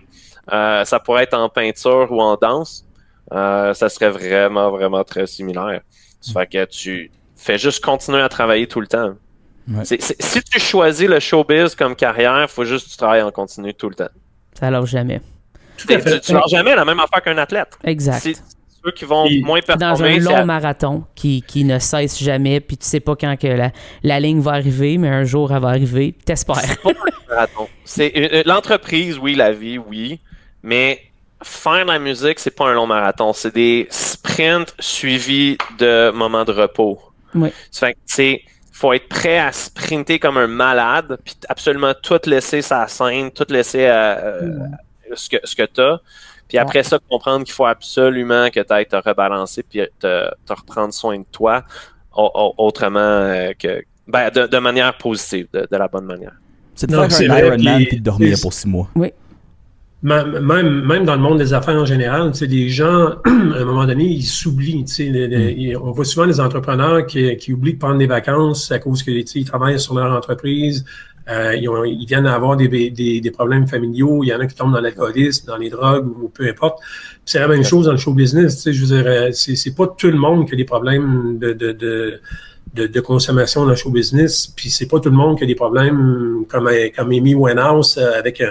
Ça pourrait être en peinture ou en danse. Ça serait vraiment, vraiment très similaire. Ça fait que tu fais juste continuer à travailler tout le temps. Si tu choisis le showbiz comme carrière, il faut juste que tu travailles en continu tout le temps. Ça lâche jamais. Tu lâches jamais la même affaire qu'un athlète. Exact. C'est ceux qui vont moins performer. Dans un long marathon qui ne cesse jamais, puis tu sais pas quand que la ligne va arriver, mais un jour elle va arriver, t'espères. C'est pas un marathon. C'est l'entreprise, oui, la vie, oui, mais faire de la musique, c'est pas un long marathon. C'est des sprints suivis de moments de repos. Oui. Ça fait que, faut être prêt à sprinter comme un malade, puis absolument tout laisser sa scène, tout laisser ce que t'as. Puis après ça, comprendre qu'il faut absolument que tu ailles te rebalancer puis te reprendre soin de toi autrement de manière positive, de la bonne manière. C'est de faire un Ironman puis de dormir pour 6 mois. Oui. Même dans le monde des affaires en général, les gens, à un moment donné, ils s'oublient. On voit souvent des entrepreneurs qui oublient de prendre des vacances à cause qu'ils travaillent sur leur entreprise. Ils viennent à avoir des problèmes familiaux. Il y en a qui tombent dans l'alcoolisme, dans les drogues ou peu importe. Puis c'est la même chose dans le show business. Je veux dire, c'est pas tout le monde qui a des problèmes de consommation dans le show business. Puis c'est pas tout le monde qui a des problèmes comme Amy Winehouse avec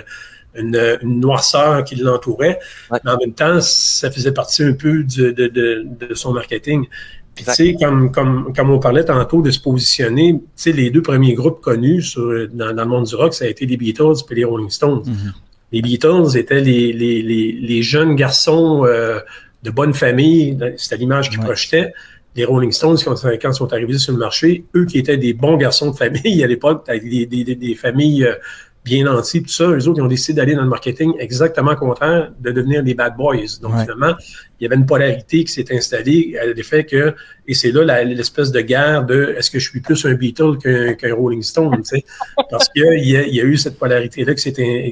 une noirceur qui l'entourait. Ouais. Mais en même temps, ça faisait partie un peu de son marketing. Puis tu sais, comme on parlait tantôt de se positionner, tu sais, les 2 premiers groupes connus dans le monde du rock, ça a été les Beatles et les Rolling Stones. Mm-hmm. Les Beatles étaient les jeunes garçons de bonne famille, c'était l'image qu'ils projetaient. Les Rolling Stones, quand ils sont arrivés sur le marché, eux qui étaient des bons garçons de famille à l'époque, avec des familles bien nantis, tout ça, eux autres, ils ont décidé d'aller dans le marketing exactement contraire, de devenir des bad boys. Donc, finalement, il y avait une polarité qui s'est installée à l'effet que, et c'est là l'espèce de guerre de est-ce que je suis plus un Beatle qu'un Rolling Stone, tu sais, parce qu'il y a eu cette polarité-là qui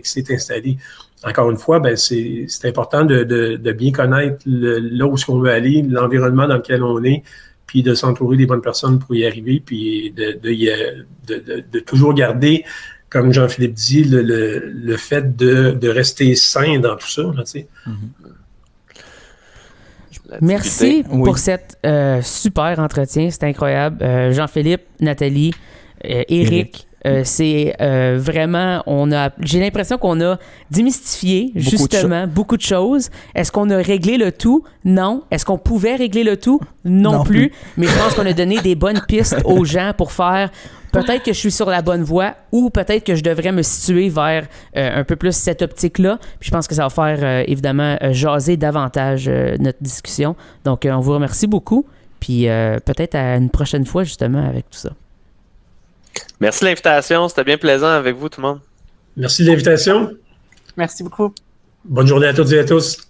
s'est installée. Encore une fois, c'est important de bien connaître là où on veut aller, l'environnement dans lequel on est, puis de s'entourer des bonnes personnes pour y arriver, puis de toujours garder, comme Jean-Philippe dit, le fait de rester sain dans tout ça. Là, tu sais. Merci pour cette super entretien. C'est incroyable. Jean-Philippe, Nathalie, Éric. C'est vraiment, j'ai l'impression qu'on a démystifié beaucoup de choses. Est-ce qu'on a réglé le tout? Non. Est-ce qu'on pouvait régler le tout? Non plus. Mais je pense qu'on a donné des bonnes pistes aux gens pour faire peut-être que je suis sur la bonne voie ou peut-être que je devrais me situer vers un peu plus cette optique-là. Puis je pense que ça va faire évidemment jaser davantage notre discussion. Donc, on vous remercie beaucoup. Puis peut-être à une prochaine fois justement avec tout ça. Merci de l'invitation. C'était bien plaisant avec vous, tout le monde. Merci de l'invitation. Merci beaucoup. Bonne journée à toutes et à tous.